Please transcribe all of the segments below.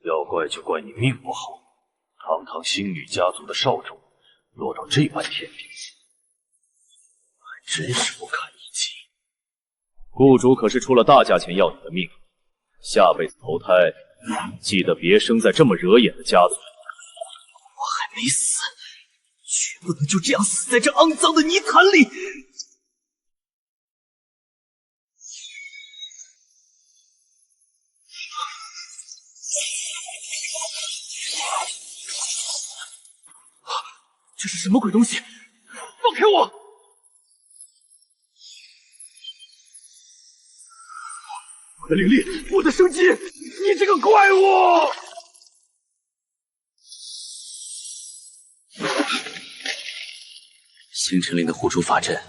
要怪就怪你命不好，堂堂星宇家族的少主，落到这般田地，还真是不堪一击。雇主可是出了大价钱要你的命，下辈子投胎，记得别生在这么惹眼的家族。我还没死，绝不能就这样死在这肮脏的泥潭里。这是什么鬼东西？放开我！我的灵力，我的生机，你这个怪物！星辰林的护主法阵，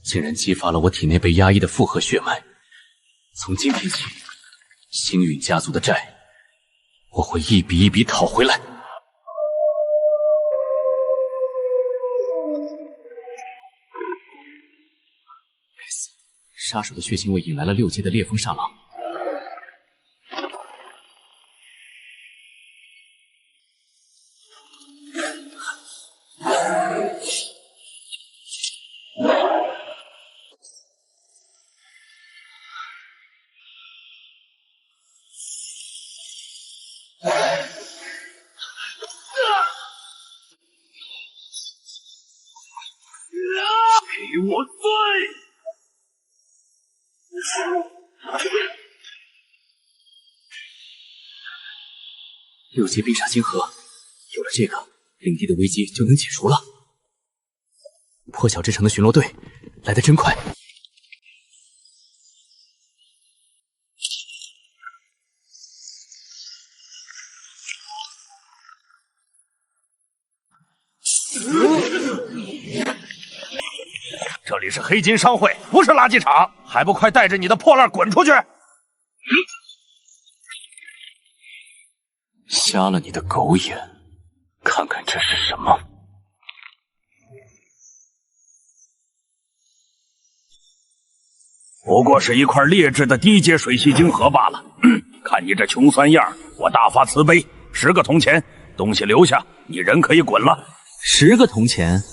竟然激发了我体内被压抑的复合血脉。从今天起，星陨家族的债，我会一笔一笔讨回来。杀手的血腥味引来了6阶的烈风煞狼。给我醉！6阶冰煞晶核，有了这个，领地的危机就能解除了。破晓之城的巡逻队来得真快。这里是黑金商会，不是垃圾场，还不快带着你的破烂滚出去！瞎了你的狗眼，看看这是什么！不过是一块劣质的低阶水系晶核罢了。看你这穷酸样，我大发慈悲，10个铜钱，东西留下，你人可以滚了。10个铜钱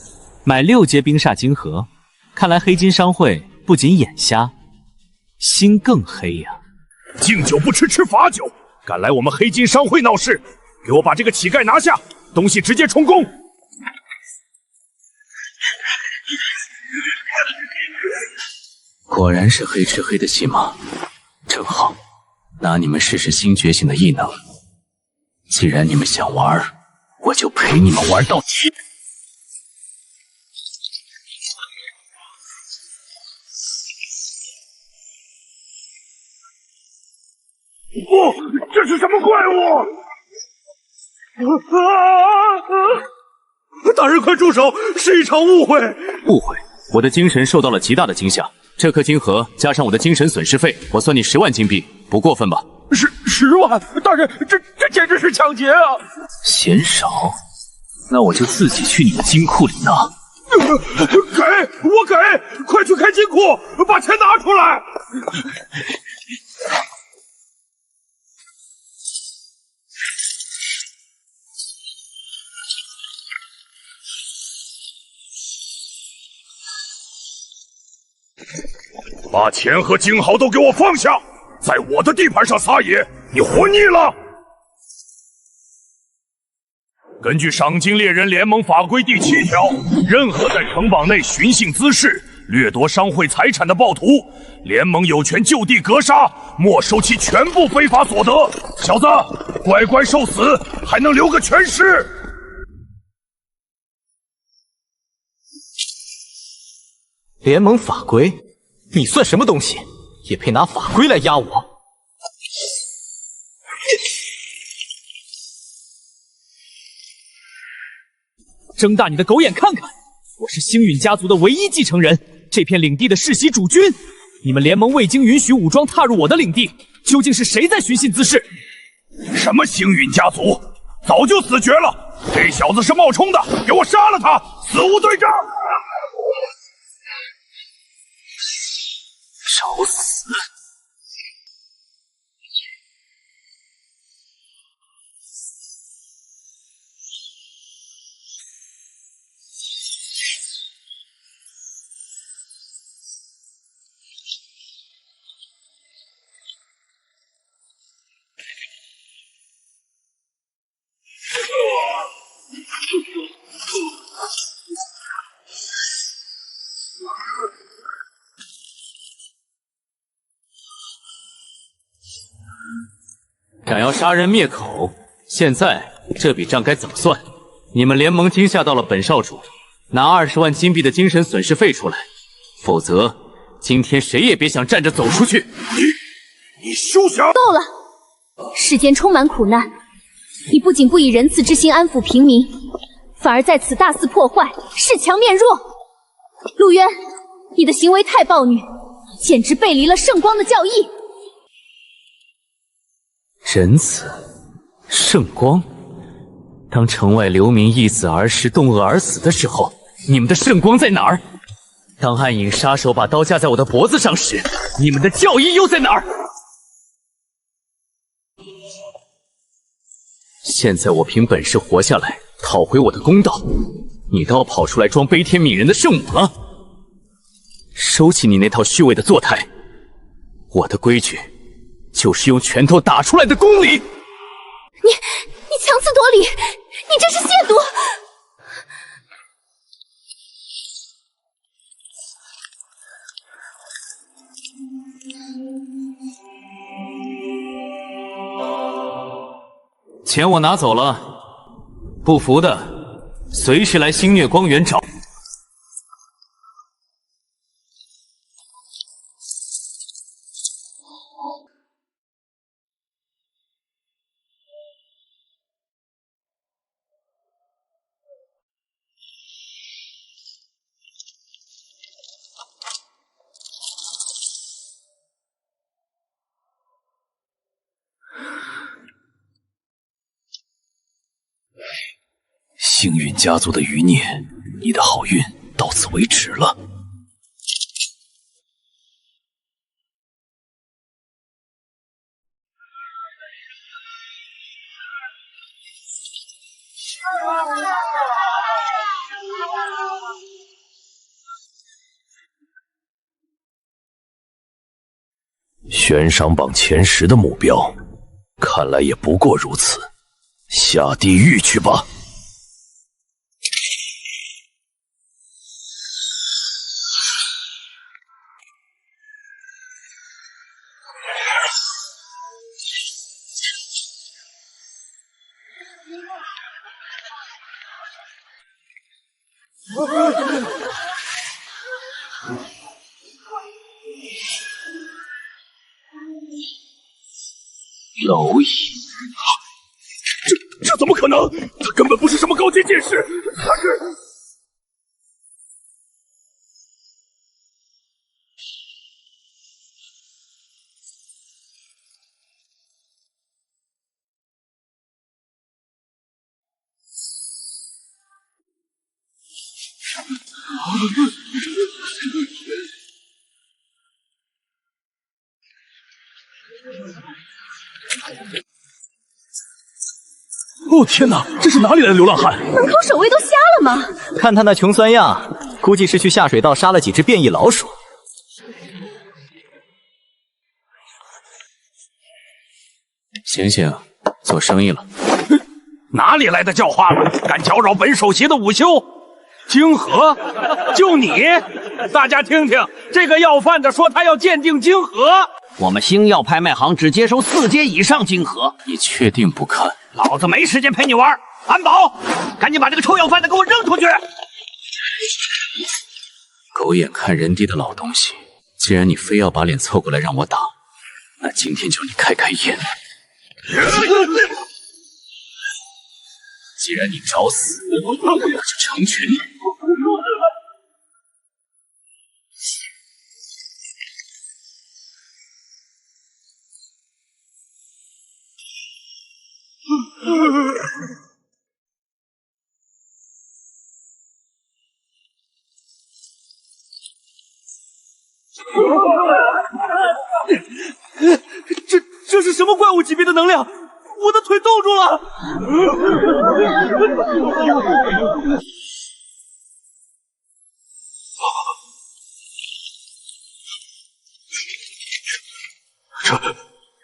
买6阶冰煞晶核，看来黑金商会不仅眼瞎，心更黑呀！敬酒不吃吃罚酒，敢来我们黑金商会闹事，给我把这个乞丐拿下，东西直接充公。果然是黑吃黑的戏码，正好拿你们试试新觉醒的异能。既然你们想玩，我就陪你们玩到底。不，这是什么怪物？大人快住手！是一场误会。误会？我的精神受到了极大的惊吓。这颗晶核加上我的精神损失费，我算你10万金币，不过分吧？10万！大人，这简直是抢劫啊！嫌少？那我就自己去你的金库里拿。给！我给！快去开金库，把钱拿出来！把钱和金豪都给我放下！在我的地盘上撒野，你活腻了！根据赏金猎人联盟法规第7条，任何在城堡内寻衅滋事、掠夺商会财产的暴徒，联盟有权就地格杀，没收其全部非法所得。小子，乖乖受死，还能留个全尸！联盟法规？你算什么东西？也配拿法规来压我？睁大你的狗眼看看，我是星陨家族的唯一继承人，这片领地的世袭主君。你们联盟未经允许武装踏入我的领地，究竟是谁在寻衅滋事？什么星陨家族？早就死绝了！这小子是冒充的，给我杀了他！死无对证！找死！想要杀人灭口，现在这笔账该怎么算？你们联盟惊吓到了本少主，拿20万金币的精神损失费出来，否则今天谁也别想站着走出去。你休想！够了！世间充满苦难，你不仅不以仁慈之心安抚平民，反而在此大肆破坏，恃强面弱。陆渊，你的行为太暴虐，简直背离了圣光的教义。仁慈，圣光。当城外流民易子而逝、冻饿而死的时候，你们的圣光在哪儿？当暗影杀手把刀架在我的脖子上时，你们的教义又在哪儿？现在我凭本事活下来，讨回我的公道，你都要跑出来装悲天悯人的圣母了？收起你那套虚伪的作态，我的规矩就是用拳头打出来的公理。你强词夺理，你这是亵渎！钱我拿走了，不服的随时来星月光源找。幸运家族的余孽，你的好运到此为止了。悬赏榜前10的目标，看来也不过如此。下地狱去吧！蝼蚁，这怎么可能？他根本不是什么高阶剑士，他是……哦天哪，这是哪里来的流浪汉？门口守卫都瞎了吗？看他那穷酸样，估计是去下水道杀了几只变异老鼠。醒醒，做生意了。哪里来的叫花子，敢搅扰本首席的午休？晶核，就你！大家听听，这个要饭的说他要鉴定晶核。我们星耀拍卖行只接收4阶以上晶核。你确定不看？老子没时间陪你玩。安保，赶紧把这个臭要饭的给我扔出去！狗眼看人低的老东西，既然你非要把脸凑过来让我打，那今天就你开开眼。既然你找死，我就成全你。这是什么怪物级别的能量？我的腿冻住了！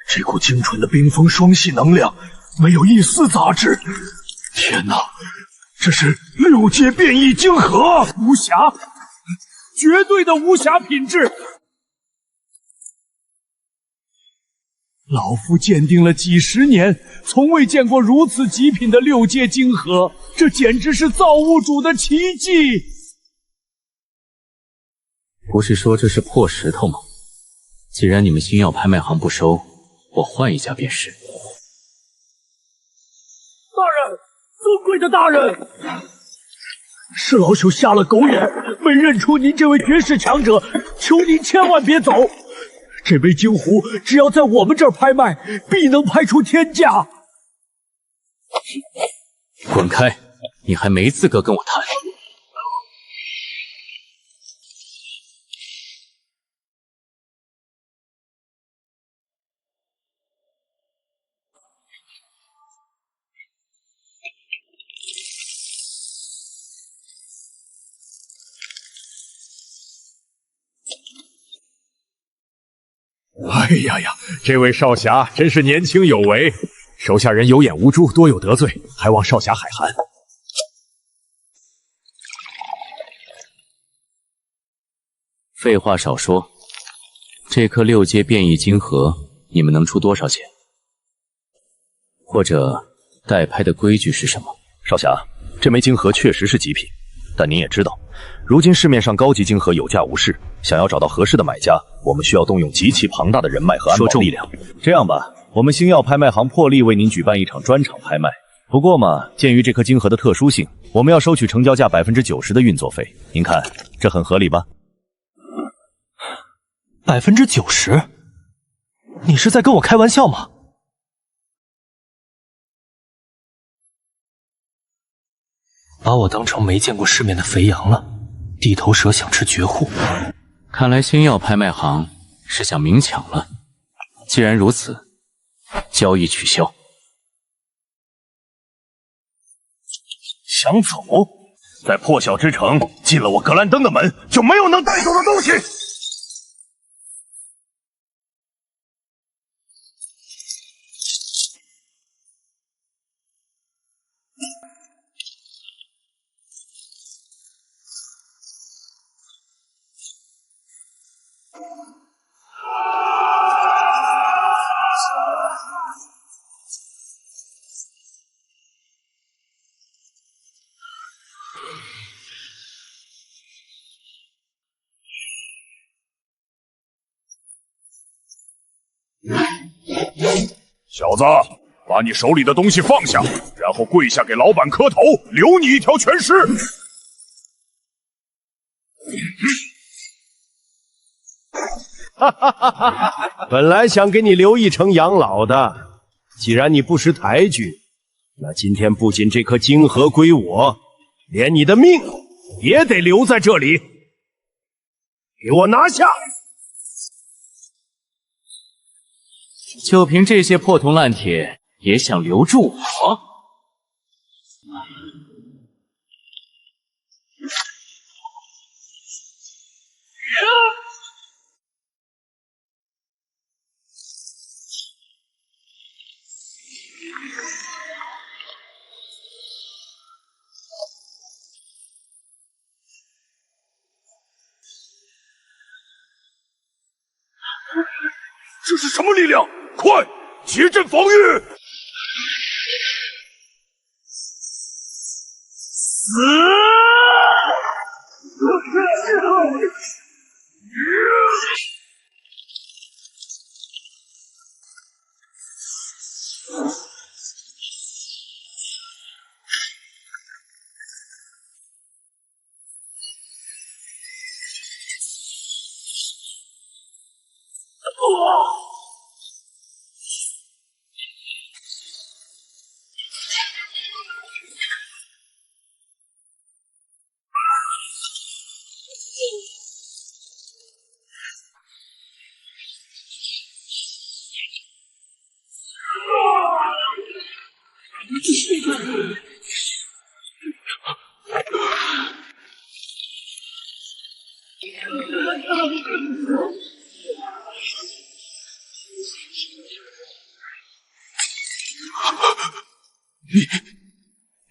这股精纯的冰封双系能量，没有一丝杂质。天哪，这是6阶变异晶核，无瑕，绝对的无瑕品质。老夫鉴定了几十年，从未见过如此极品的6阶晶核，这简直是造物主的奇迹！不是说这是破石头吗？既然你们星耀拍卖行不收，我换一家便是。大人，尊贵的大人，是老朽瞎了狗眼，没认出您这位绝世强者，求您千万别走。这枚晶壶只要在我们这儿拍卖，必能拍出天价。滚开！你还没资格跟我谈。哎呀呀，这位少侠真是年轻有为，手下人有眼无珠，多有得罪，还望少侠海涵。废话少说，这颗6阶变异晶核，你们能出多少钱？或者代拍的规矩是什么？少侠，这枚晶核确实是极品，但您也知道，如今市面上高级晶核有价无市，想要找到合适的买家，我们需要动用极其庞大的人脉和安保力量。这样吧，我们星耀拍卖行破例为您举办一场专场拍卖。不过嘛，鉴于这颗晶核的特殊性，我们要收取成交价90%的运作费。您看，这很合理吧？90%？你是在跟我开玩笑吗？把我当成没见过世面的肥羊了，地头蛇想吃绝户。看来星耀拍卖行是想明抢了。既然如此，交易取消。想走？在破晓之城进了我格兰登的门，就没有能带走的东西。小子，把你手里的东西放下，然后跪下给老板磕头，留你一条全尸。哈哈哈哈！本来想给你留一成养老的，既然你不识抬举，那今天不仅这颗晶核归我，连你的命也得留在这里。给我拿下！就凭这些破铜烂铁，也想留住我？这是什么力量？快，结阵防御！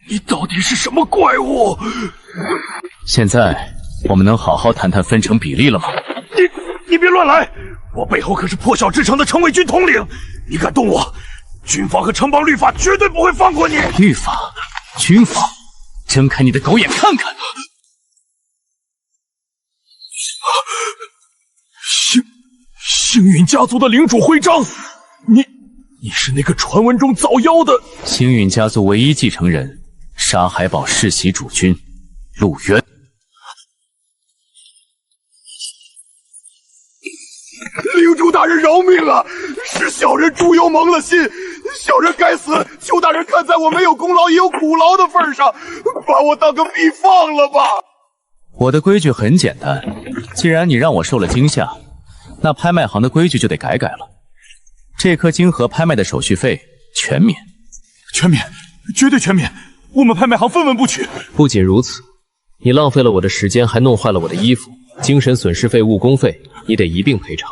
你到底是什么怪物？现在我们能好好谈谈分成比例了吗？你别乱来！我背后可是破晓之城的城卫军统领，你敢动我，军法和城邦律法绝对不会放过你！律法、军法，睁开你的狗眼看看！星陨家族的领主徽章，你是那个传闻中造妖的星陨家族唯一继承人，沙海堡世袭主君陆渊。领主大人饶命啊！是小人猪油蒙了心，小人该死！求大人看在我没有功劳也有苦劳的份上，把我当个屁放了吧！我的规矩很简单，既然你让我受了惊吓，那拍卖行的规矩就得改了。这颗晶核拍卖的手续费全免，全免，绝对全免！我们拍卖行分文不取。不仅如此，你浪费了我的时间，还弄坏了我的衣服，精神损失费、误工费，你得一并赔偿。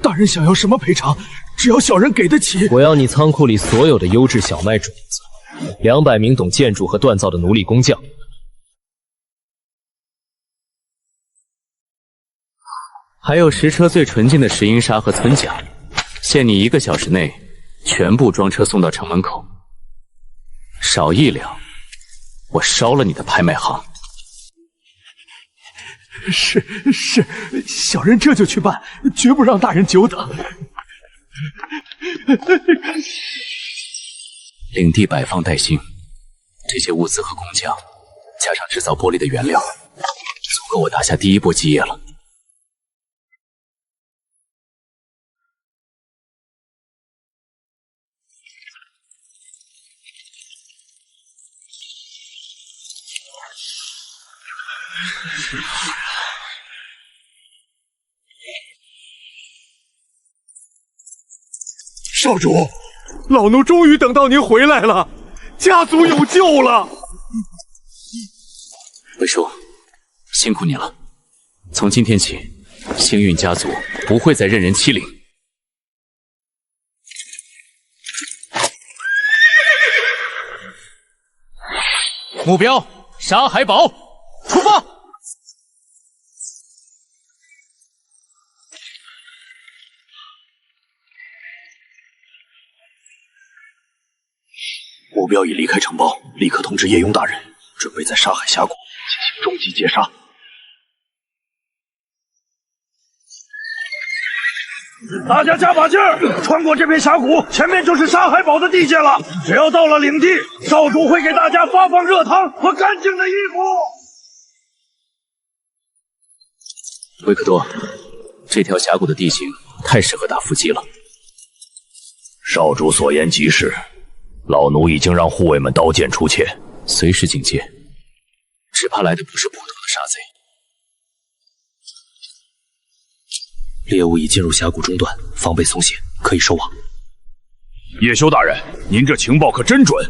大人想要什么赔偿？只要小人给得起。我要你仓库里所有的优质小麦种子，200名懂建筑和锻造的奴隶工匠。还有10车最纯净的石英砂和村甲，限你1个小时内全部装车送到城门口。少1两，我烧了你的拍卖行。是，小人这就去办，绝不让大人久等。领地摆放带薪，这些物资和工匠，加上制造玻璃的原料，足够我打下第1波基业了。少主，老奴终于等到您回来了，家族有救了。魏叔，辛苦你了。从今天起，星运家族不会再任人欺凌。目标：沙海堡，出发！目标已离开城堡，立刻通知叶雍大人，准备在沙海峡谷进行终极截杀。大家加把劲儿，穿过这片峡谷，前面就是沙海堡的地界了。只要到了领地，少主会给大家发放热汤和干净的衣服。维克多，这条峡谷的地形太适合打伏击了。少主所言极是。老奴已经让护卫们刀剑出鞘，随时警戒，只怕来的不是普通的杀贼。猎物已进入峡谷中段，防备松懈，可以收网。叶修大人，您这情报可真准。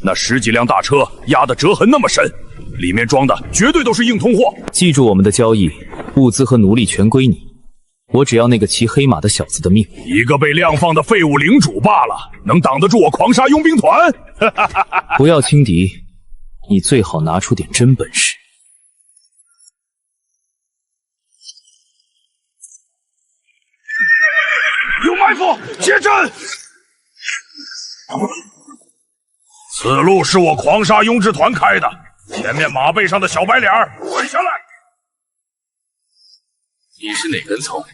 那10几辆大车压的折痕那么深，里面装的绝对都是硬通货。记住我们的交易，物资和奴隶全归你。我只要那个骑黑马的小子的命。一个被亮放的废物领主罢了，能挡得住我狂杀佣兵团？不要轻敌，你最好拿出点真本事。有埋伏，接阵！此路是我狂杀雍之团开的，前面马背上的小白脸滚下来！你是哪根葱？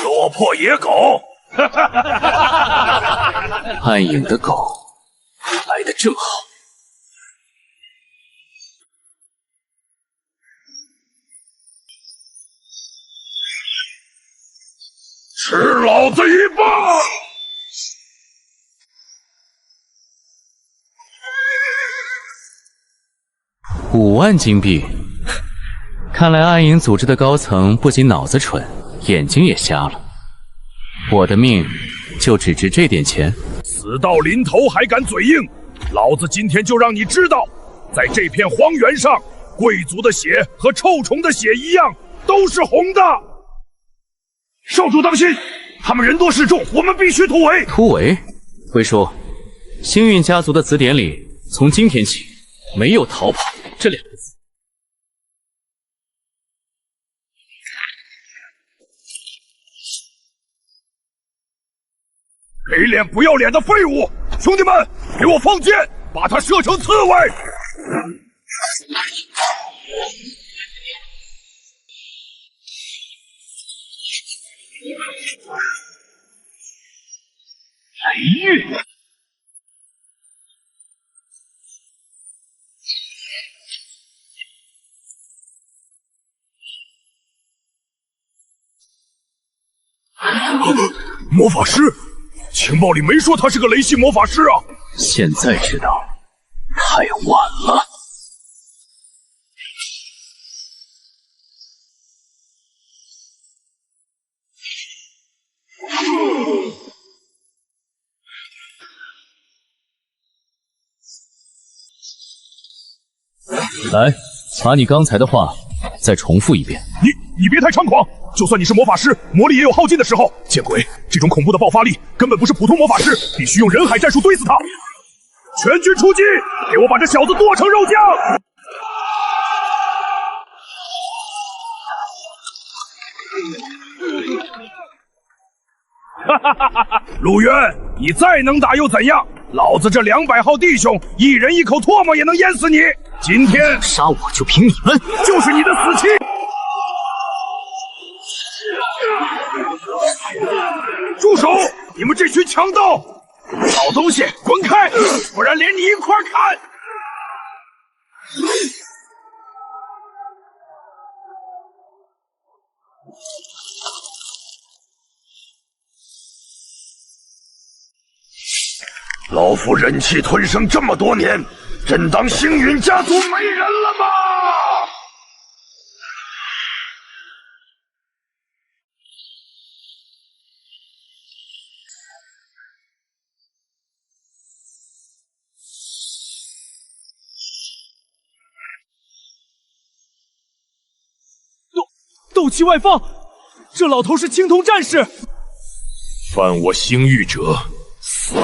落魄野狗！暗影的狗来得正好。吃老子一棒！5万金币，看来暗影组织的高层不仅脑子蠢，眼睛也瞎了。我的命就只值这点钱？死到临头还敢嘴硬，老子今天就让你知道，在这片荒原上，贵族的血和臭虫的血一样，都是红的。少主当心，他们人多势众，我们必须突围。突围？魏叔，星运家族的词典里，从今天起没有逃跑这2个字。给脸不要脸的废物！兄弟们，给我放箭，把他射成刺猬！雷玉，魔法师，情报里没说他是个雷系魔法师啊！现在知道，太晚了。来，把你刚才的话再重复一遍。你别太猖狂！就算你是魔法师，魔力也有耗尽的时候。见鬼！这种恐怖的爆发力根本不是普通魔法师，必须用人海战术堆死他！全军出击，给我把这小子剁成肉酱！哈哈哈哈哈！陆渊，你再能打又怎样？老子这200号弟兄，一人一口唾沫也能淹死你！今天杀我就凭你们，就是你的死期！住手！你们这群强盗！老东西，滚开！不然连你一块砍！老夫忍气吞声这么多年，真当星陨家族没人了吗？斗气外放，这老头是青铜战士。犯我星域者，死！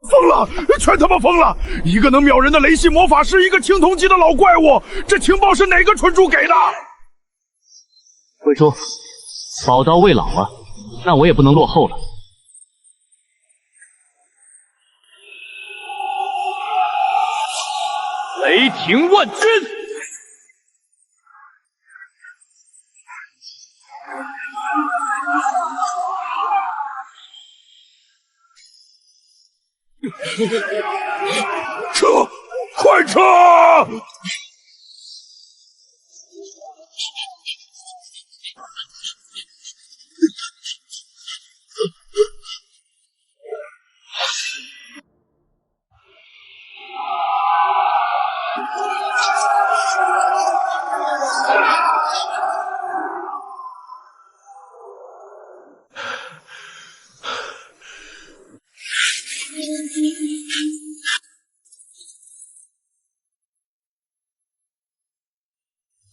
疯了，全他妈疯了！一个能秒人的雷系魔法师，一个青铜级的老怪物，这情报是哪个蠢猪给的？贵叔，宝刀未老啊，那我也不能落后了。雷霆万钧！撤！快撤！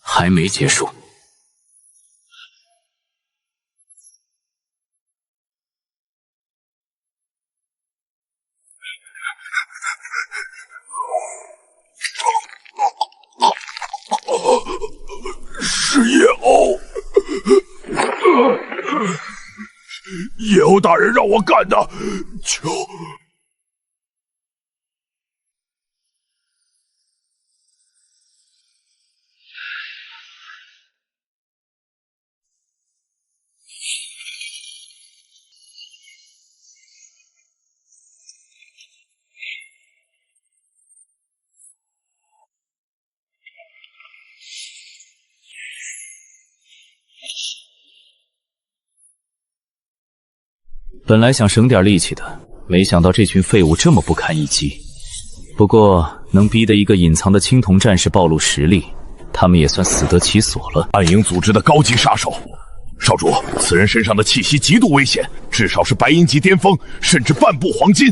还没结束。是夜鸥，夜鸥大人让我干的，求。本来想省点力气的，没想到这群废物这么不堪一击。不过能逼得一个隐藏的青铜战士暴露实力，他们也算死得其所了。暗影组织的高级杀手，少主，此人身上的气息极度危险，至少是白银级巅峰，甚至半步黄金。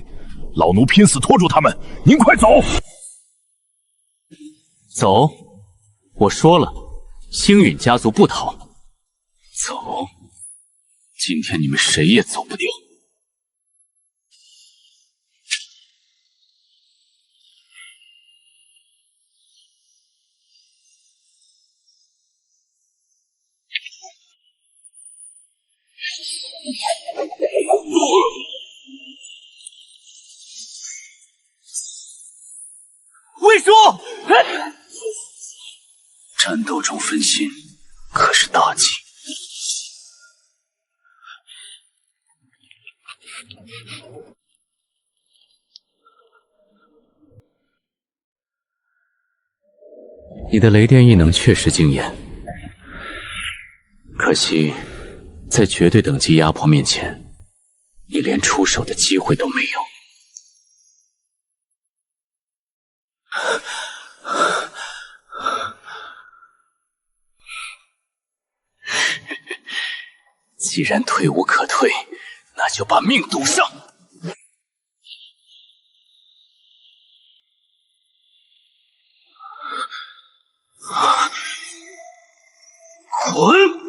老奴拼死拖住他们，您快走！走！我说了，星陨家族不逃，走！今天你们谁也走不掉。魏叔，战斗中分心可是大忌。你的雷电异能确实惊艳，可惜在绝对等级压迫面前，你连出手的机会都没有。既然退无可退，那就把命赌上。滚！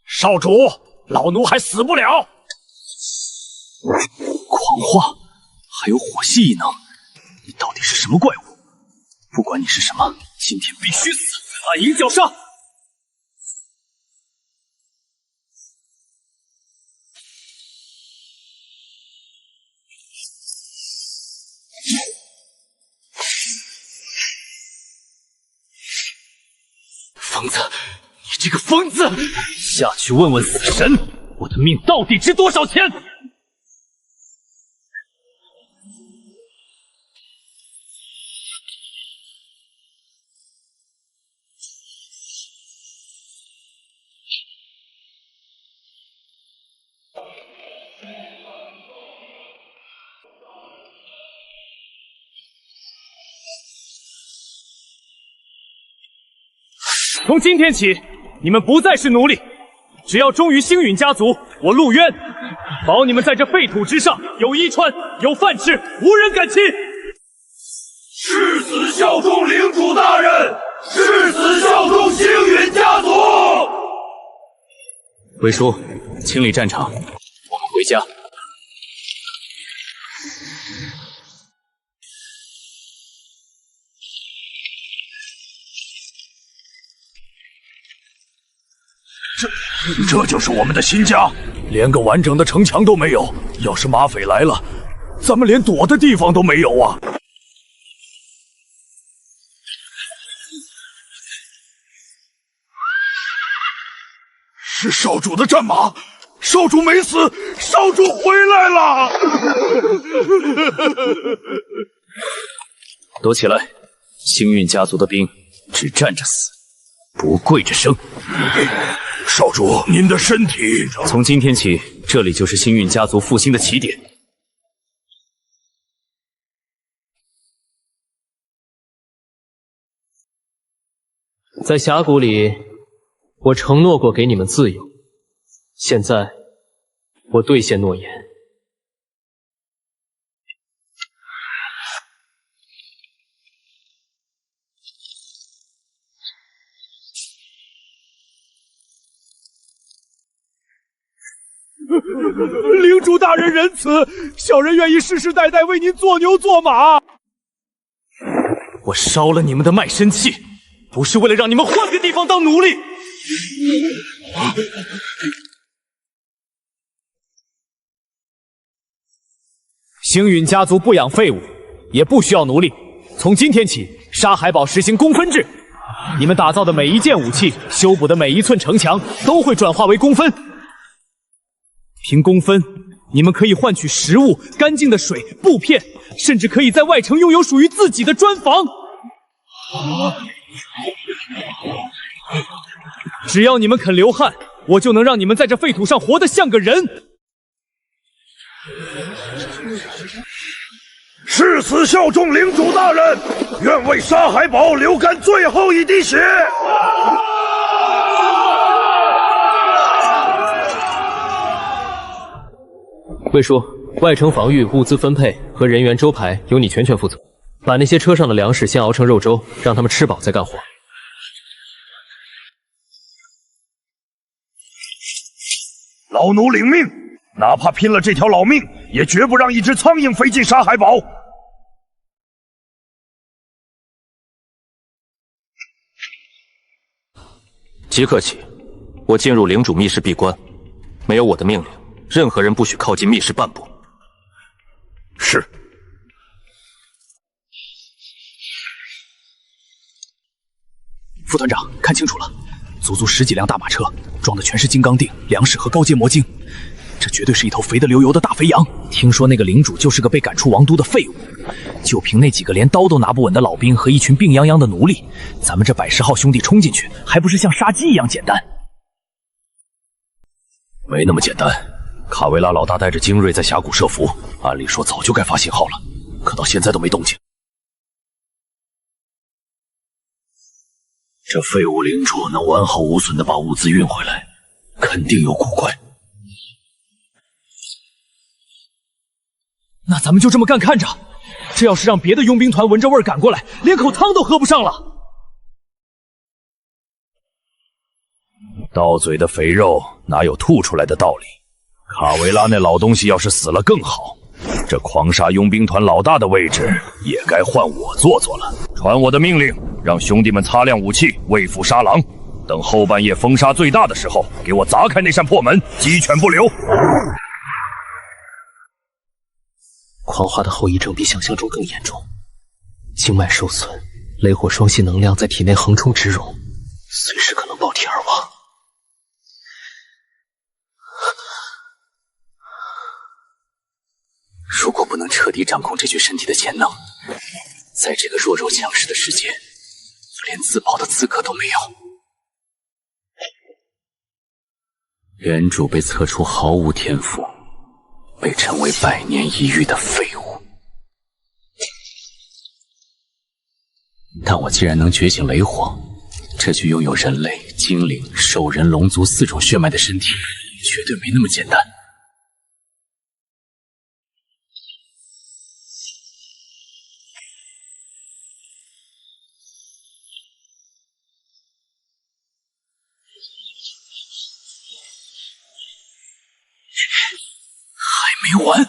少主，老奴还死不了！狂化，还有火系异能，你到底是什么怪物？不管你是什么，今天必须死！暗影绞杀！疯子！你这个疯子！下去问问死神，我的命到底值多少钱？从今天起，你们不再是奴隶，只要忠于星陨家族，我陆渊保你们在这废土之上有衣穿，有饭吃，无人敢欺。誓死效忠领主大人，誓死效忠星陨家族。魏叔，清理战场，我们回家。这就是我们的新家，连个完整的城墙都没有。要是马匪来了，咱们连躲的地方都没有啊！是少主的战马，少主没死，少主回来了！都起来！星运家族的兵只站着死，不跪着生。少主，您的身体……从今天起，这里就是星运家族复兴的起点。在峡谷里，我承诺过给你们自由，现在我兑现诺言。领主大人仁慈，小人愿意世世代代为您做牛做马。我烧了你们的卖身契，不是为了让你们换个地方当奴隶。星陨家族不养废物，也不需要奴隶。从今天起，沙海堡实行公分制，你们打造的每一件武器，修补的每一寸城墙，都会转化为公分。凭公分，你们可以换取食物、干净的水、布片，甚至可以在外城拥有属于自己的砖房。只要你们肯流汗，我就能让你们在这废土上活得像个人。誓死效忠领主大人，愿为沙海堡流干最后一滴血。魏叔，外城防御、物资分配和人员周排由你全权负责。把那些车上的粮食先熬成肉粥，让他们吃饱再干活。老奴领命，哪怕拼了这条老命，也绝不让一只苍蝇飞进沙海堡。即刻起，我进入领主密室闭关，没有我的命令，任何人不许靠近密室半步。是。副团长，看清楚了，足足10几辆大马车，装的全是金刚锭、粮食和高阶魔晶，这绝对是一头肥得流油的大肥羊。听说那个领主就是个被赶出王都的废物，就凭那几个连刀都拿不稳的老兵和一群病殃殃的奴隶，咱们这110号兄弟冲进去，还不是像杀鸡一样简单？没那么简单。卡维拉老大带着精锐在峡谷设伏，按理说早就该发信号了，可到现在都没动静。这废物领主能完好无损地把物资运回来，肯定有古怪。那咱们就这么干看着，这要是让别的佣兵团闻着味儿赶过来，连口汤都喝不上了。到嘴的肥肉哪有吐出来的道理？卡维拉那老东西要是死了更好，这狂杀佣兵团老大的位置也该换我坐坐了。传我的命令，让兄弟们擦亮武器，为父杀狼。等后半夜风沙最大的时候，给我砸开那扇破门，鸡犬不留。狂化的后遗症比想象中更严重，经脉受损，雷火双系能量在体内横冲直涌，随时可能爆体而亡。如果不能彻底掌控这具身体的潜能，在这个弱肉强食的世界，连自保的资格都没有。原主被测出毫无天赋，被称为100年一遇的废物。但我既然能觉醒雷火，这具拥有人类、精灵、兽人、龙族4种血脉的身体，绝对没那么简单。还没完！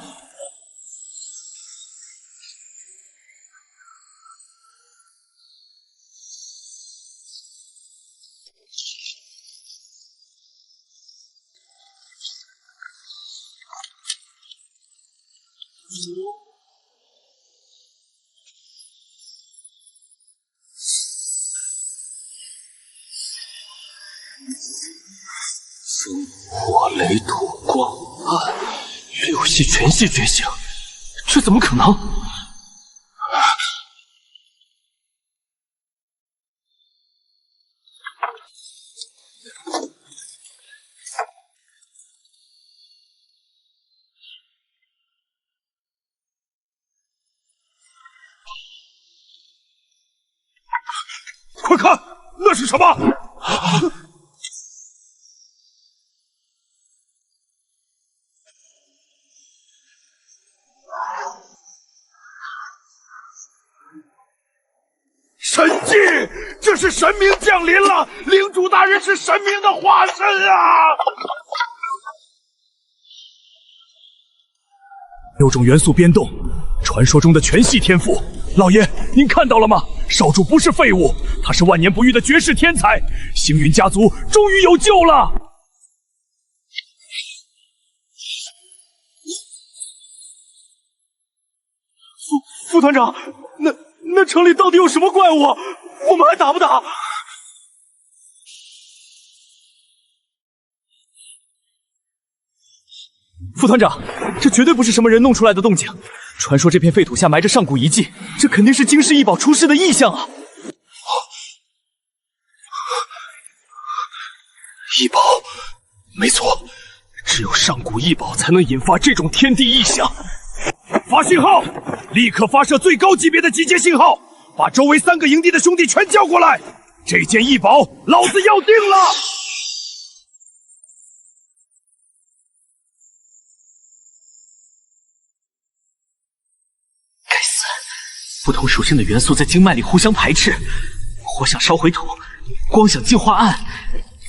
风火雷土光暗，6系全系觉醒，这怎么可能？快看，那是什么？神迹！这是神明降临了！领主大人是神明的化身啊！6种元素变动，传说中的全系天赋。老爷，您看到了吗？少主不是废物，他是万年不遇的绝世天才，星云家族终于有救了！副团长，那城里到底有什么怪物？我们还打不打？副团长，这绝对不是什么人弄出来的动静。传说这片废土下埋着上古遗迹，这肯定是惊世异宝出世的异象啊！异宝，没错，只有上古异宝才能引发这种天地异象。发信号，立刻发射最高级别的集结信号，把周围3个营地的兄弟全叫过来。这件异宝，老子要定了！该死！不同属性的元素在经脉里互相排斥，火想烧回土，光想净化暗。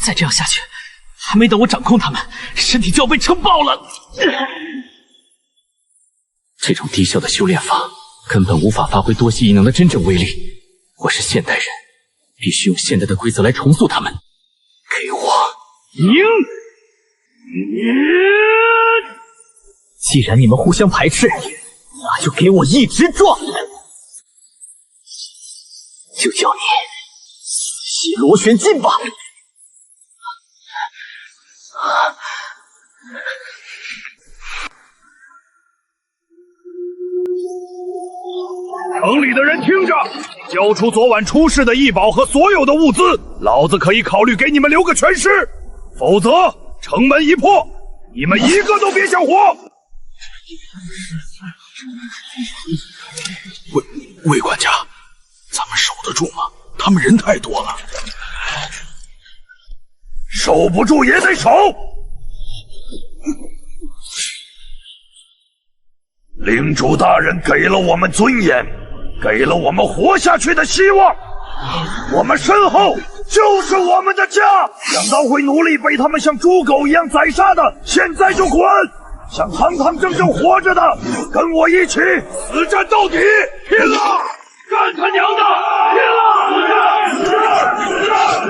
再这样下去，还没等我掌控他们，身体就要被撑爆了。这种低效的修炼法根本无法发挥多系异能的真正威力。我是现代人，必须用现代的规则来重塑他们。给我赢！既然你们互相排斥，那就给我一直撞！就叫你洗螺旋劲吧！城里的人听着，交出昨晚出事的异宝和所有的物资，老子可以考虑给你们留个全尸，否则城门一破，你们一个都别想活！魏管家，咱们守得住吗？他们人太多了，守不住也得守。领主大人给了我们尊严，给了我们活下去的希望。我们身后就是我们的家。想到会努力被他们像猪狗一样宰杀的，现在就滚！想堂堂正正活着的，跟我一起死战到底！拼了！干他娘的！拼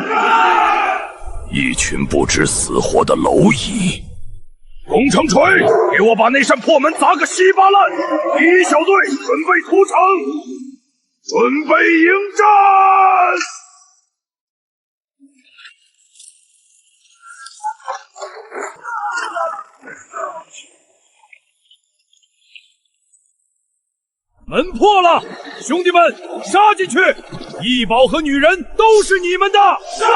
了！一群不知死活的蝼蚁！工程锤，给我把那扇破门砸个稀巴烂！第一小队准备屠城，准备迎战！门破了，兄弟们，杀进去！异宝和女人都是你们的！杀！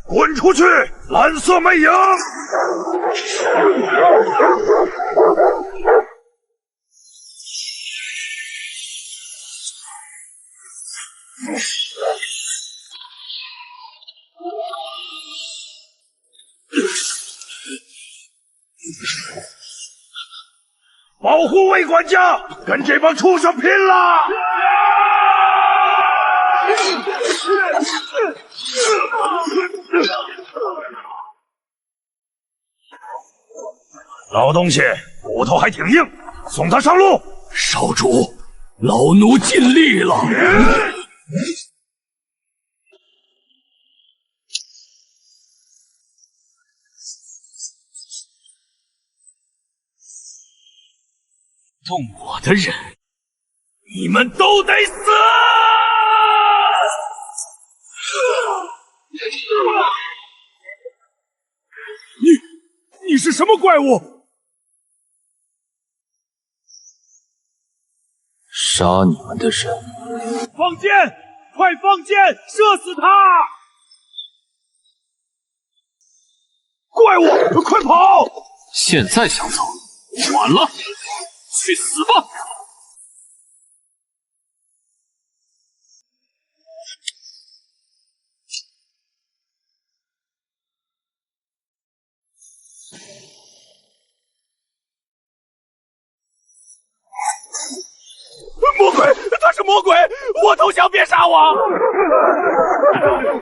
滚出去！蓝色魅影！保护魏管家，跟这帮畜生拼了！老东西，骨头还挺硬，送他上路。少主，老奴尽力了。动我的人，你们都得死！你是什么怪物？杀你们的人！放箭！快放箭！射死他！怪物，快跑！现在想走，晚了，去死吧！魔鬼，他是魔鬼！我投降，别杀我！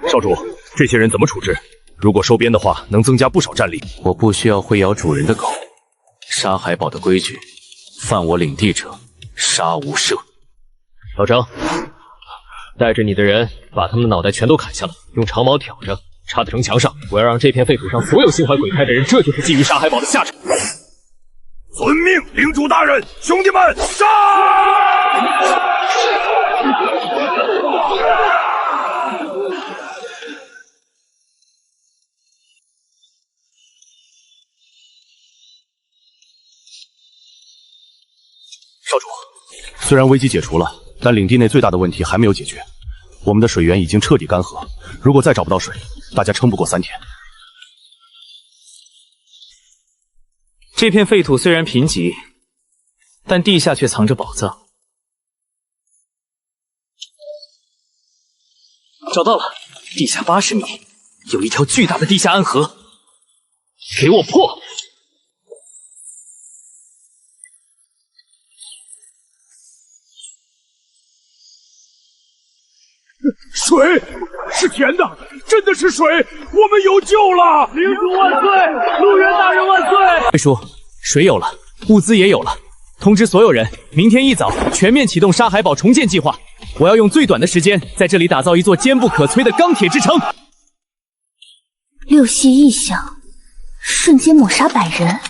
少主，这些人怎么处置？如果收编的话，能增加不少战力。我不需要会咬主人的狗。沙海堡的规矩，犯我领地者，杀无赦。老张，带着你的人把他们的脑袋全都砍下来，用长矛挑着，插在城墙上。我要让这片废土上所有心怀鬼胎的人，这就是觊觎沙海堡的下场。遵命，领主大人，兄弟们，杀！少主，虽然危机解除了，但领地内最大的问题还没有解决，我们的水源已经彻底干涸，如果再找不到水，大家撑不过3天。这片废土虽然贫瘠，但地下却藏着宝藏。找到了，地下80米有一条巨大的地下暗河，给我破！水是甜的，真的是水，我们有救了！领主万岁，陆源大人万岁！魏叔，水有了，物资也有了，通知所有人，明天一早全面启动沙海堡重建计划。我要用最短的时间在这里打造一座坚不可摧的钢铁之城。六系异象，瞬间抹杀100人。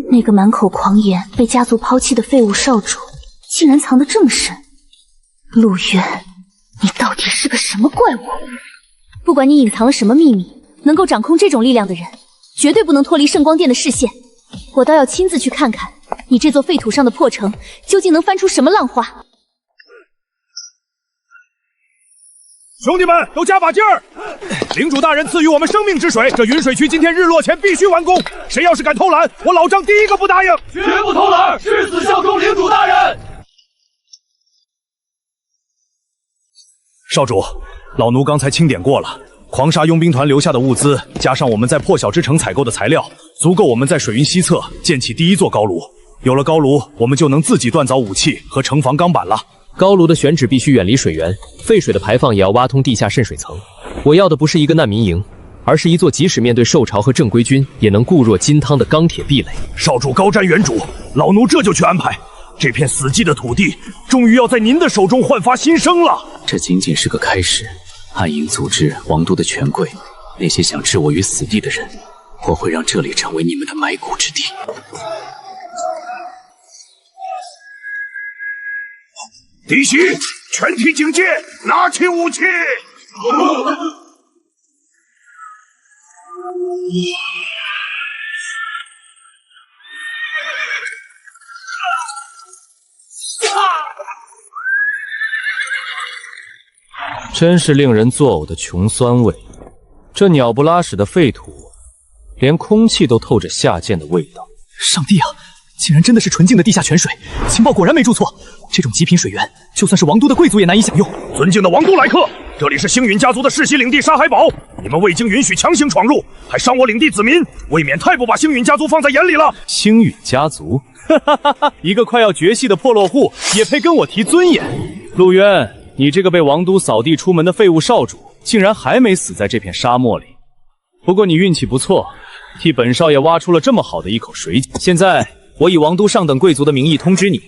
那个满口狂言、被家族抛弃的废物少主，竟然藏得这么深。陆渊，你到底是个什么怪物？不管你隐藏了什么秘密，能够掌控这种力量的人，绝对不能脱离圣光殿的视线。我倒要亲自去看看，你这座废土上的破城究竟能翻出什么浪花。兄弟们，都加把劲儿！领主大人赐予我们生命之水，这云水区今天日落前必须完工。谁要是敢偷懒，我老张第一个不答应！绝不偷懒，誓死效忠领主大人！少主，老奴刚才清点过了，狂沙佣兵团留下的物资，加上我们在破晓之城采购的材料，足够我们在水云西侧建起第1座高炉。有了高炉，我们就能自己锻造武器和城防钢板了。高炉的选址必须远离水源，废水的排放也要挖通地下渗水层。我要的不是一个难民营，而是一座即使面对兽潮和正规军也能固若金汤的钢铁壁垒。少主高瞻远瞩，老奴这就去安排。这片死寂的土地，终于要在您的手中焕发新生了。这仅仅是个开始，暗影组织王都的权贵，那些想置我于死地的人，我会让这里成为你们的埋骨之地。敌袭！全体警戒，拿起武器！真是令人作呕的穷酸味。这鸟不拉屎的废土，连空气都透着下贱的味道。上帝啊！竟然真的是纯净的地下泉水，情报果然没出错。这种极品水源，就算是王都的贵族也难以享用。尊敬的王都来客，这里是星陨家族的世袭领地沙海堡，你们未经允许强行闯入，还伤我领地子民，未免太不把星陨家族放在眼里了。星陨家族，一个快要绝迹的破落户，也配跟我提尊严？陆渊，你这个被王都扫地出门的废物少主，竟然还没死在这片沙漠里。不过你运气不错，替本少爷挖出了这么好的一口水井。现在我以王都上等贵族的名义通知你，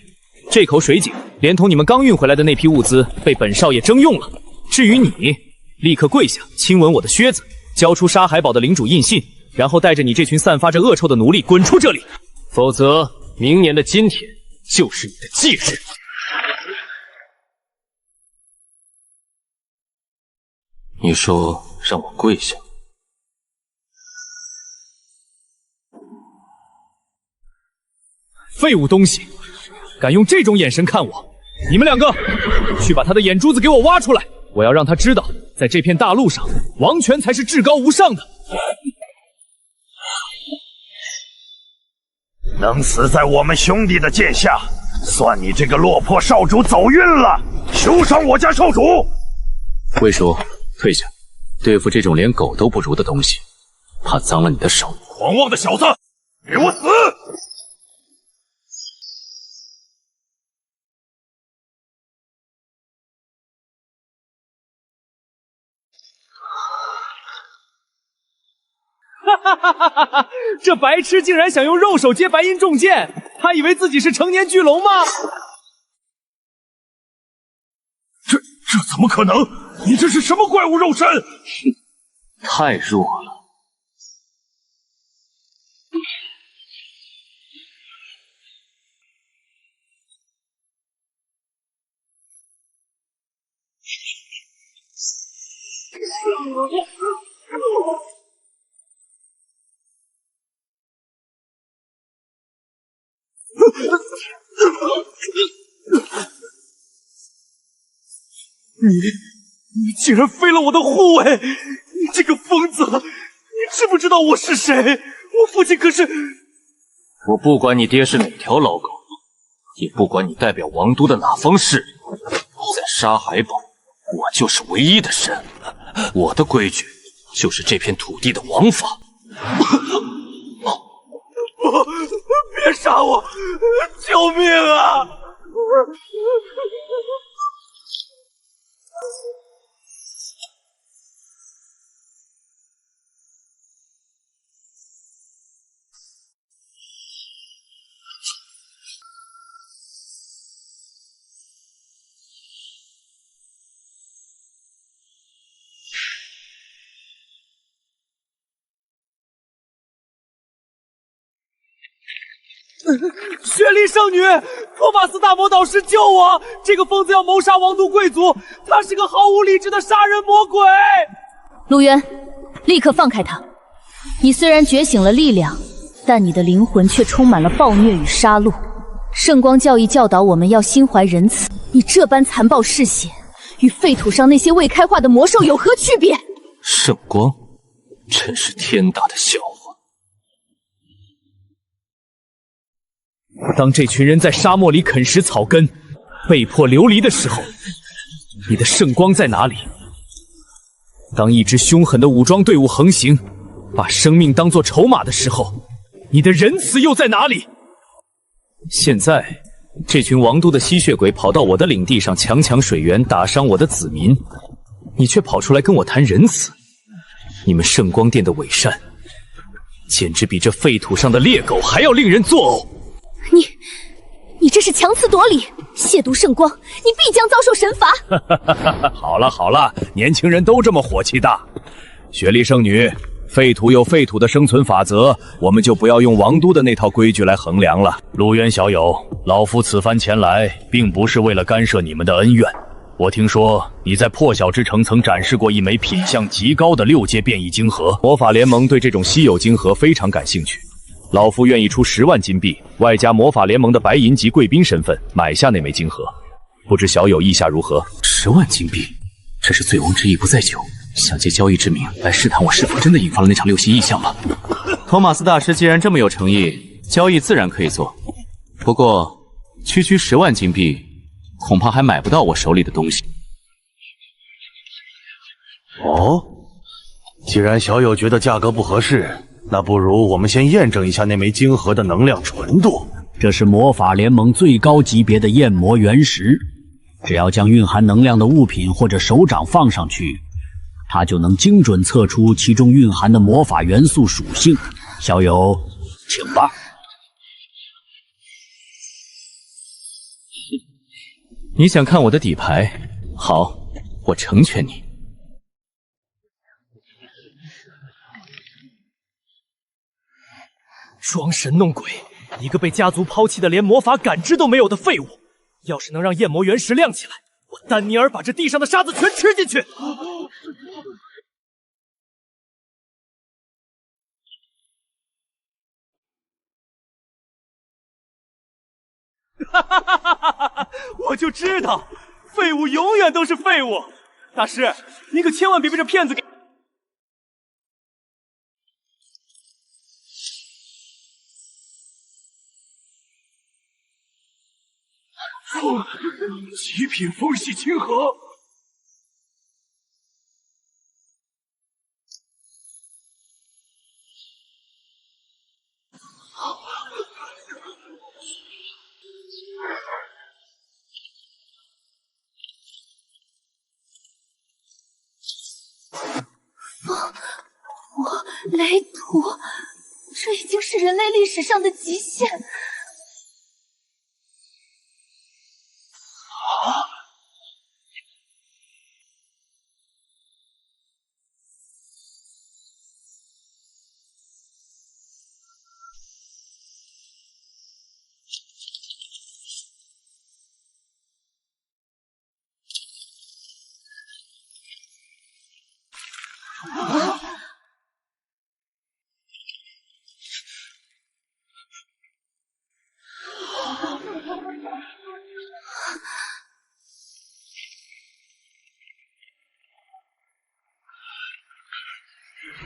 这口水井连同你们刚运回来的那批物资被本少爷征用了。至于你，立刻跪下亲吻我的靴子，交出沙海堡的领主印信，然后带着你这群散发着恶臭的奴隶滚出这里，否则明年的今天就是你的忌日。你说让我跪下？废物东西，敢用这种眼神看我！你们2个，去把他的眼珠子给我挖出来！我要让他知道，在这片大陆上，王权才是至高无上的。能死在我们兄弟的剑下，算你这个落魄少主走运了！休伤我家少主！魏叔，退下！对付这种连狗都不如的东西，怕脏了你的手。狂妄的小子，给我死！哈！这白痴竟然想用肉手接白银重剑，他以为自己是成年巨龙吗？这怎么可能？你这是什么怪物肉身？太弱了。你竟然废了我的护卫！你这个疯子！你知不知道我是谁？我父亲可是……我不管你爹是哪条老狗，也不管你代表王都的哪方势力，在沙海堡，我就是唯一的神。我的规矩就是这片土地的王法。不，别杀我！救命啊！雪莉圣女，托马斯大魔导师救我！这个疯子要谋杀王都贵族，他是个毫无理智的杀人魔鬼！陆渊，立刻放开他！你虽然觉醒了力量，但你的灵魂却充满了暴虐与杀戮。圣光教义教导我们要心怀仁慈，你这般残暴嗜血，与废土上那些未开化的魔兽有何区别？圣光，真是天大的笑话！当这群人在沙漠里啃食草根，被迫流离的时候，你的圣光在哪里？当一支凶狠的武装队伍横行，把生命当作筹码的时候，你的仁慈又在哪里？现在，这群王都的吸血鬼跑到我的领地上强抢水源，打伤我的子民，你却跑出来跟我谈仁慈。你们圣光殿的伪善，简直比这废土上的猎狗还要令人作呕。你这是强词夺理，亵渎圣光，你必将遭受神罚。好了好了，年轻人都这么火气大。雪莉圣女，废土有废土的生存法则，我们就不要用王都的那套规矩来衡量了。陆渊小友，老夫此番前来，并不是为了干涉你们的恩怨。我听说你在破晓之城曾展示过一枚品相极高的6阶变异晶核，魔法联盟对这种稀有晶核非常感兴趣。老夫愿意出10万金币，外加魔法联盟的白银级贵宾身份，买下那枚晶核。不知小友意下如何？10万金币，这是醉翁之意不在酒，想借交易之名来试探我是否真的引发了那场6息异象吧。托马斯大师既然这么有诚意，交易自然可以做。不过，区区10万金币，恐怕还买不到我手里的东西。哦，既然小友觉得价格不合适，那不如我们先验证一下那枚晶核的能量纯度。这是魔法联盟最高级别的焰魔原石，只要将蕴含能量的物品或者手掌放上去，它就能精准测出其中蕴含的魔法元素属性。小友，请吧。你想看我的底牌？好，我成全你。装神弄鬼，一个被家族抛弃的连魔法感知都没有的废物！要是能让焰魔原石亮起来，我丹尼尔把这地上的沙子全吃进去！哈哈哈哈哈！我就知道，废物永远都是废物。大师，您可千万别被这骗子给……极品风系晶核。火、雷、土，这已经是人类历史上的极限。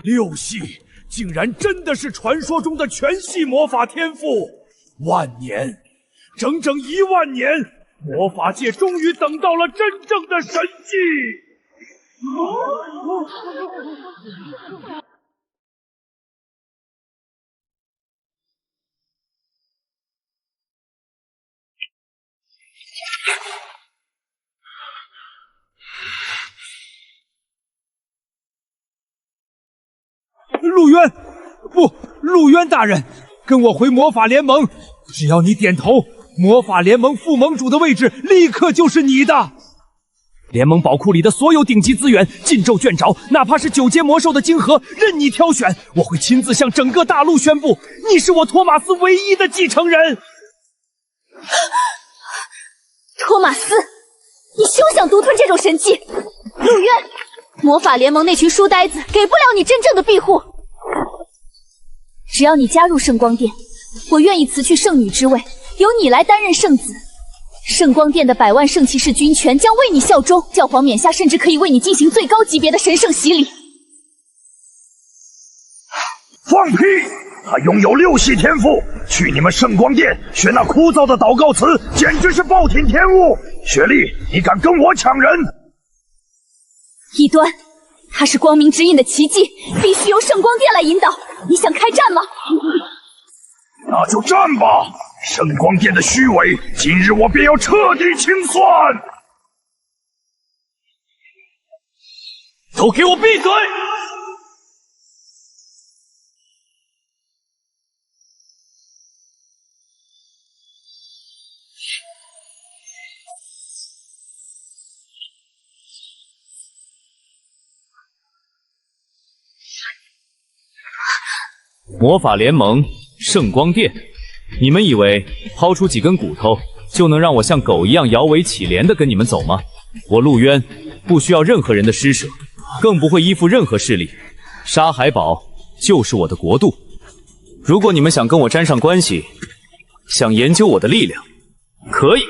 六系竟然真的是传说中的全系魔法天赋！万年，整整10000年，魔法界终于等到了真正的神迹！陆渊大人，跟我回魔法联盟，只要你点头，魔法联盟副盟主的位置立刻就是你的。联盟宝库里的所有顶级资源、禁咒卷轴，哪怕是9阶魔兽的晶核，任你挑选。我会亲自向整个大陆宣布，你是我托马斯唯一的继承人。托马斯，你休想独吞这种神器！陆渊，魔法联盟那群书呆子给不了你真正的庇护。只要你加入圣光殿，我愿意辞去圣女之位，由你来担任圣子。圣光殿的100万圣骑士军权将为你效忠，教皇冕下甚至可以为你进行最高级别的神圣洗礼。放屁！他拥有6系天赋，去你们圣光殿学那枯燥的祷告词，简直是暴殄天物！雪莉，你敢跟我抢人？异端，他是光明之印的奇迹，必须由圣光殿来引导。你想开战吗？那就战吧！圣光殿的虚伪，今日我便要彻底清算！都给我闭嘴！魔法联盟，圣光殿，你们以为抛出几根骨头就能让我像狗一样摇尾乞怜的跟你们走吗？我陆渊不需要任何人的施舍，更不会依附任何势力。沙海堡就是我的国度。如果你们想跟我沾上关系，想研究我的力量，可以。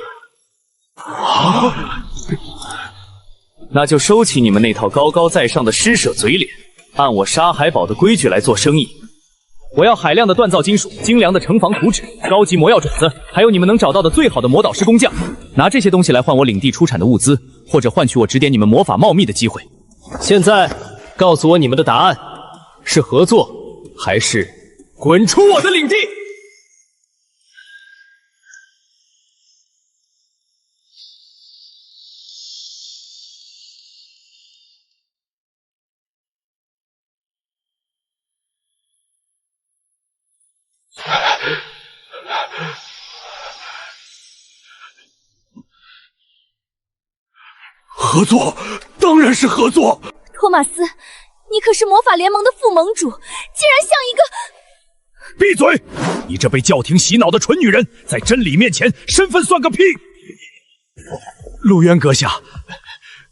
那就收起你们那套高高在上的施舍嘴脸，按我沙海堡的规矩来做生意。我要海量的锻造金属、精良的城防图纸、高级魔药种子，还有你们能找到的最好的魔导师工匠。拿这些东西来换我领地出产的物资，或者换取我指点你们魔法茂密的机会。现在告诉我你们的答案，是合作，还是滚出我的领地？合作，当然是合作。托马斯，你可是魔法联盟的副盟主，竟然像一个……闭嘴！你这被教廷洗脑的蠢女人，在真理面前，身份算个屁！陆渊阁下，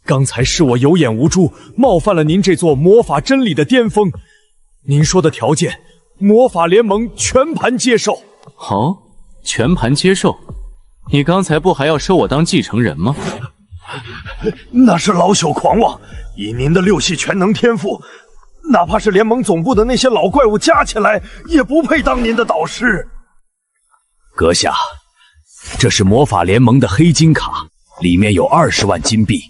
刚才是我有眼无珠，冒犯了您这座魔法真理的巅峰。您说的条件，魔法联盟全盘接受。好，全盘接受？你刚才不还要收我当继承人吗？那是老朽狂妄，以您的6系全能天赋，哪怕是联盟总部的那些老怪物加起来，也不配当您的导师。阁下，这是魔法联盟的黑金卡，里面有20万金币，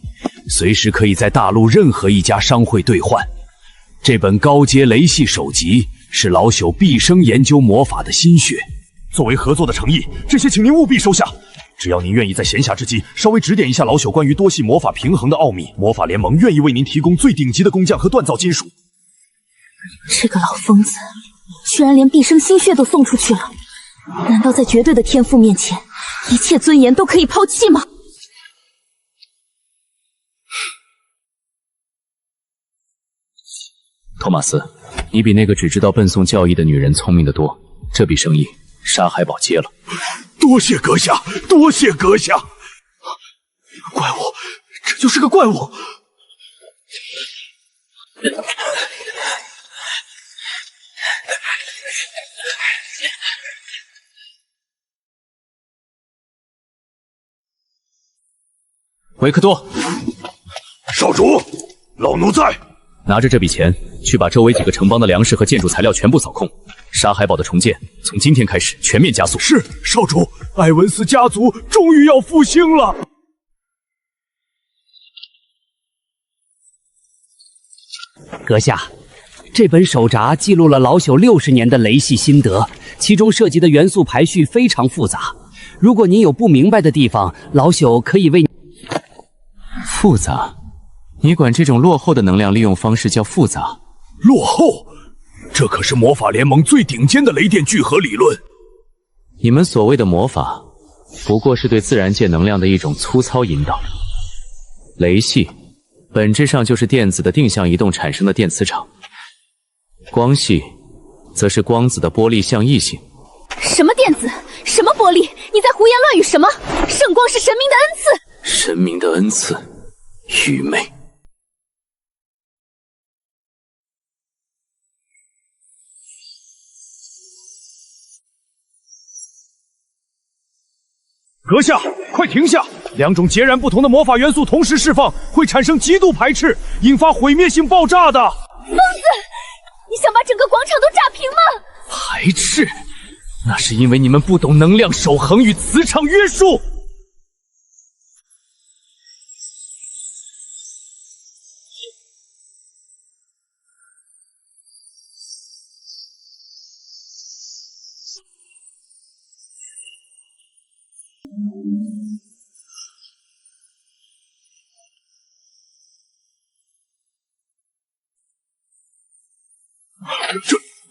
随时可以在大陆任何一家商会兑换。这本高阶雷系首级是老朽毕生研究魔法的心血，作为合作的诚意，这些请您务必收下。只要您愿意在闲暇之际稍微指点一下老朽关于多系魔法平衡的奥秘，魔法联盟愿意为您提供最顶级的工匠和锻造金属。这个老疯子居然连毕生心血都送出去了，难道在绝对的天赋面前，一切尊严都可以抛弃吗？托马斯，你比那个只知道笨诵教义的女人聪明得多，这笔生意沙海堡接了。多谢阁下，多谢阁下。怪物，这就是个怪物。维克多，少主，老奴在。拿着这笔钱去把周围几个城邦的粮食和建筑材料全部扫空。沙海堡的重建从今天开始全面加速。是，少主，埃文斯家族终于要复兴了。阁下，这本手札记录了老朽60年的雷系心得，其中涉及的元素排序非常复杂。如果您有不明白的地方，老朽可以为你。复杂？你管这种落后的能量利用方式叫复杂？落后？这可是魔法联盟最顶尖的雷电聚合理论。你们所谓的魔法，不过是对自然界能量的一种粗糙引导。雷系本质上就是电子的定向移动产生的电磁场，光系则是光子的波粒向异性。什么电子？什么波粒？你在胡言乱语什么？圣光是神明的恩赐。神明的恩赐，愚昧。阁下，快停下！两种截然不同的魔法元素同时释放，会产生极度排斥，引发毁灭性爆炸的。疯子！你想把整个广场都炸平吗？排斥？那是因为你们不懂能量守恒与磁场约束。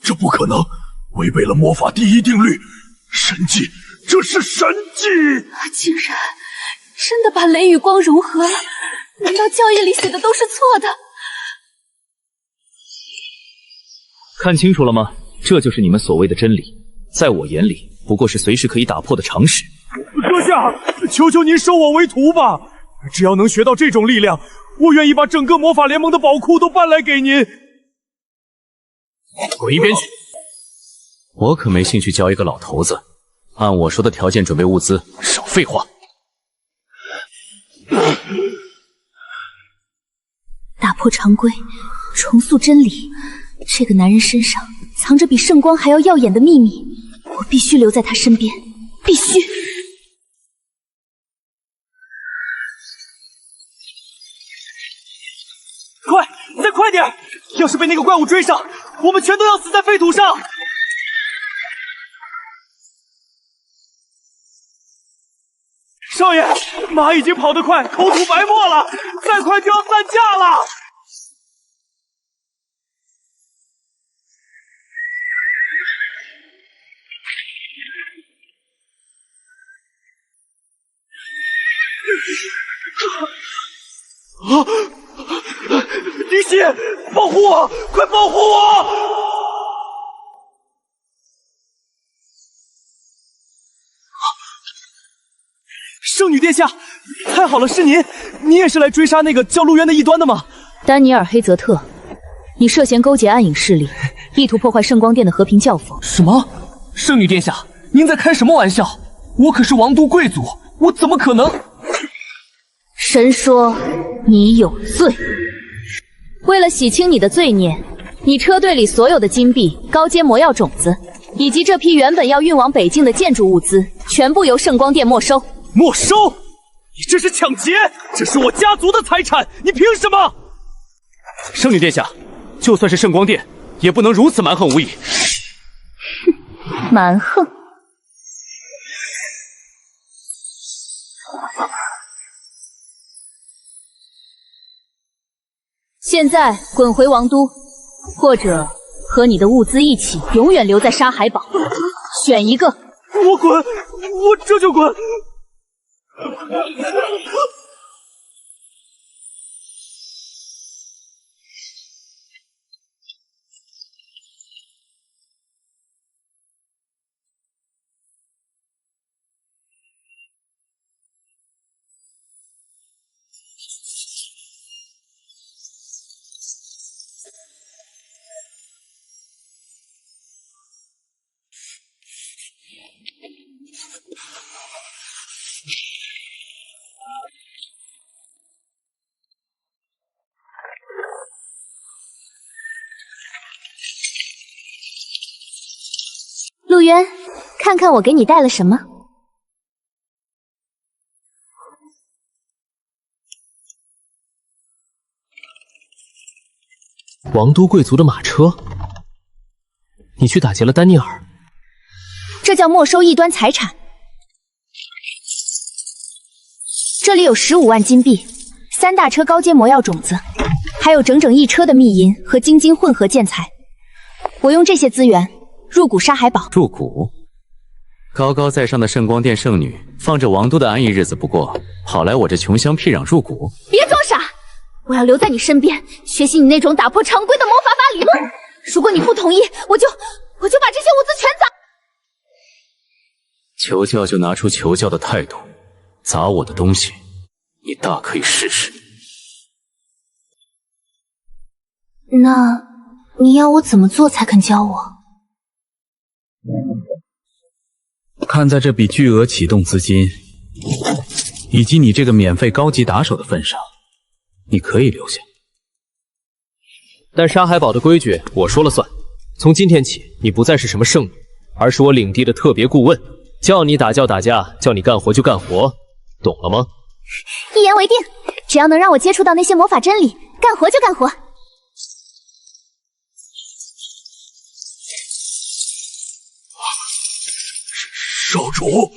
这不可能，违背了魔法第一定律，神迹，这是神迹！竟然真的把雷与光融合了？难道教义里写的都是错的？看清楚了吗？这就是你们所谓的真理，在我眼里不过是随时可以打破的常识。阁下，求求您收我为徒吧！只要能学到这种力量，我愿意把整个魔法联盟的宝库都搬来给您。滚一边去！我可没兴趣教一个老头子。按我说的条件准备物资，少废话。打破常规，重塑真理。这个男人身上藏着比圣光还要耀眼的秘密，我必须留在他身边，必须！快，再快点！要是被那个怪物追上，我们全都要死在废土上！少爷，马已经跑得快，口吐白沫了，再快就要散架了！啊！灵犀，保护我！快保护我！圣女殿下，太好了，是您！您也是来追杀那个叫陆渊的异端的吗？丹尼尔·黑泽特，你涉嫌勾结暗影势力，意图破坏圣光殿的和平教风。什么？圣女殿下，您在开什么玩笑？我可是王都贵族，我怎么可能？神说你有罪。为了洗清你的罪孽，你车队里所有的金币、高阶魔药种子，以及这批原本要运往北境的建筑物资，全部由圣光殿没收。没收？你这是抢劫！这是我家族的财产，你凭什么？圣女殿下，就算是圣光殿，也不能如此蛮横无义。蛮横？现在滚回王都，或者和你的物资一起永远留在沙海堡，选一个。我滚，我这就滚。陆渊，看看我给你带了什么。王都贵族的马车，你去打劫了丹尼尔？这叫没收异端财产。这里有15万金币，3大车高阶魔药种子，还有整整1车的秘银和精金混合建材。我用这些资源入股沙海堡。入股？高高在上的圣光殿圣女，放着王都的安逸日子不过，跑来我这穷乡僻壤入股？别装傻！我要留在你身边，学习你那种打破常规的魔法法理论。如果你不同意，我就把这些物资全砸。求教就拿出求教的态度，砸我的东西，你大可以试试。那你要我怎么做才肯教我？看在这笔巨额启动资金，以及你这个免费高级打手的份上，你可以留下。但沙海堡的规矩我说了算，从今天起，你不再是什么圣女，而是我领地的特别顾问，叫你打叫打架，叫你干活就干活，懂了吗？一言为定，只要能让我接触到那些魔法真理，干活就干活。少主，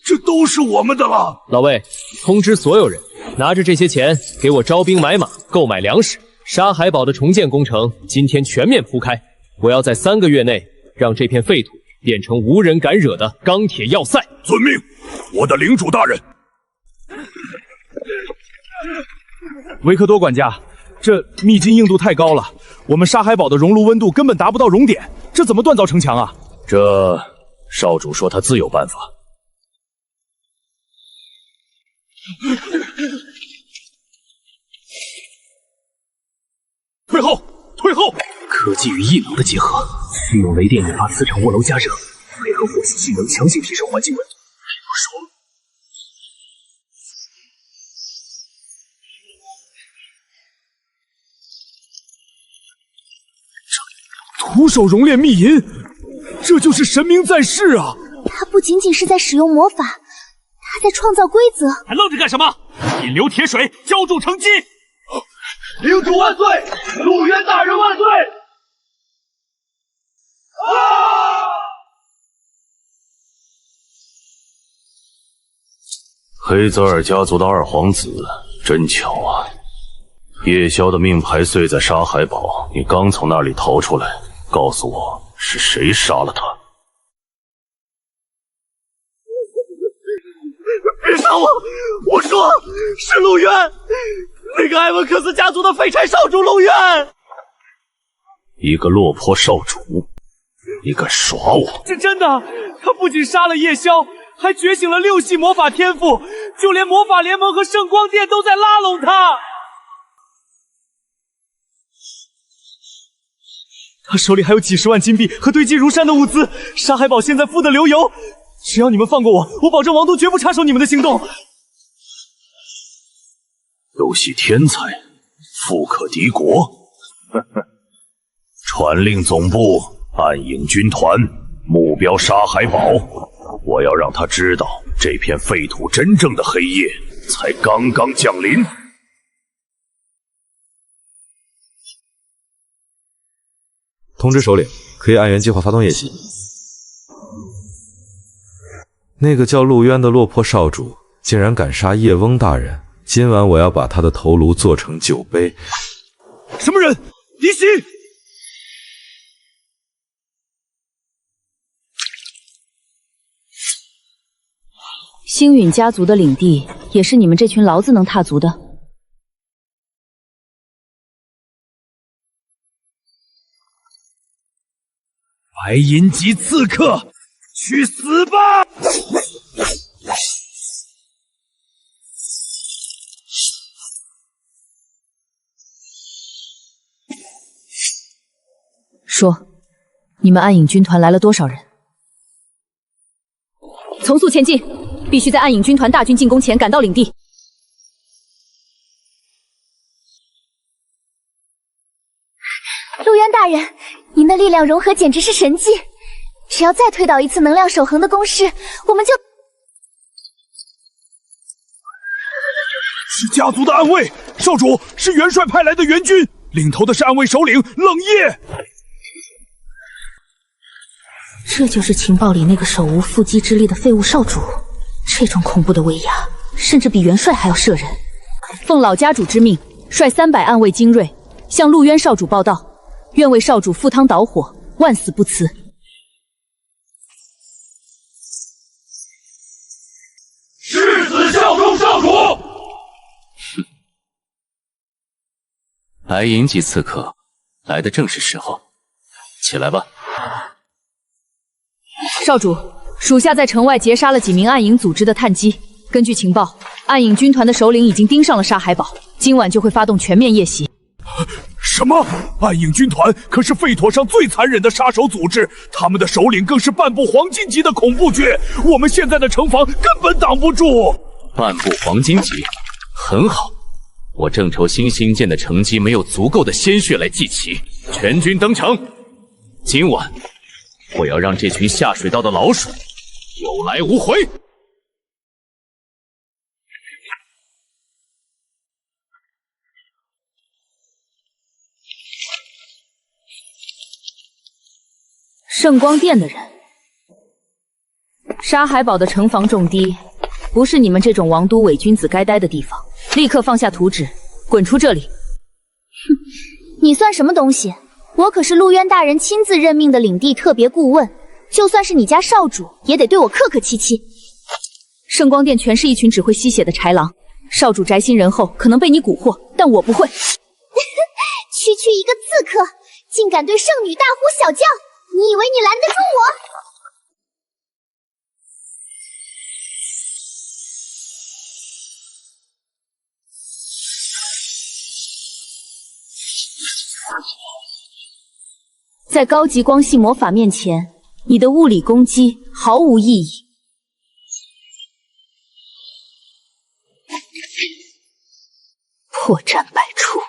这都是我们的了。老魏，通知所有人，拿着这些钱给我招兵买马，购买粮食。沙海堡的重建工程今天全面铺开，我要在3个月内让这片废土变成无人敢惹的钢铁要塞。遵命，我的领主大人。维克多管家，这秘金硬度太高了，我们沙海堡的熔炉温度根本达不到熔点，这怎么锻造城墙啊？这少主说他自有办法。退后，退后！科技与异能的结合，利用雷电引发磁场涡流加热，配合火系性能强行提升环境温度。徒手熔炼秘银，这就是神明在世啊！他不仅仅是在使用魔法，他在创造规则。还愣着干什么？引流铁水，浇筑成基！领主万岁！陆渊大人万岁！黑泽尔家族的2皇子，真巧啊！夜宵的命牌碎在沙海堡，你刚从那里逃出来，告诉我是谁杀了他？别杀我！我说是陆渊，那个埃文克斯家族的废柴少主陆渊。一个落魄少主，你敢耍我？是真的，他不仅杀了夜宵，还觉醒了6系魔法天赋，就连魔法联盟和圣光殿都在拉拢他。他手里还有几10万金币和堆积如山的物资，沙海堡现在富得流油。只要你们放过我，我保证王都绝不插手你们的行动。游戏天才，富可敌国。呵呵，传令总部，暗影军团，目标沙海堡。我要让他知道，这片废土真正的黑夜才刚刚降临。通知首领，可以按原计划发动夜袭。那个叫陆渊的落魄少主，竟然敢杀叶翁大人！今晚我要把他的头颅做成酒杯。什么人？离席！星陨家族的领地，也是你们这群老子能踏足的。白银级刺客，去死吧！说，你们暗影军团来了多少人？从速前进，必须在暗影军团大军进攻前赶到领地。陆渊大人，您的力量融合简直是神迹，只要再推倒一次能量守恒的攻势，我们就……是家族的暗卫，少主是元帅派来的援军，领头的是暗卫首领冷夜。这就是情报里那个手无缚鸡之力的废物少主，这种恐怖的威压，甚至比元帅还要摄人。奉老家主之命，率300暗卫精锐向陆渊少主报道，愿为少主赴汤蹈火，万死不辞。誓死效忠少主。白银级刺客来的正是时候，起来吧。少主，属下在城外截杀了几名暗影组织的探机。根据情报，暗影军团的首领已经盯上了沙海堡，今晚就会发动全面夜袭。什么？暗影军团可是废土上最残忍的杀手组织，他们的首领更是半步黄金级的恐怖角，我们现在的城防根本挡不住。半步黄金级，很好。我郑州新兴建的城基没有足够的鲜血来祭旗，全军登城。今晚我要让这群下水道的老鼠有来无回。圣光殿的人，沙海堡的城防重低，不是你们这种王都伪君子该待的地方。立刻放下图纸，滚出这里！哼，你算什么东西？我可是陆渊大人亲自任命的领地特别顾问，就算是你家少主，也得对我客客气气。圣光殿全是一群只会吸血的豺狼，少主宅心仁厚，可能被你蛊惑，但我不会。区区一个刺客，竟敢对圣女大呼小叫！你以为你拦得住我？在高级光系魔法面前，你的物理攻击毫无意义。破绽百出。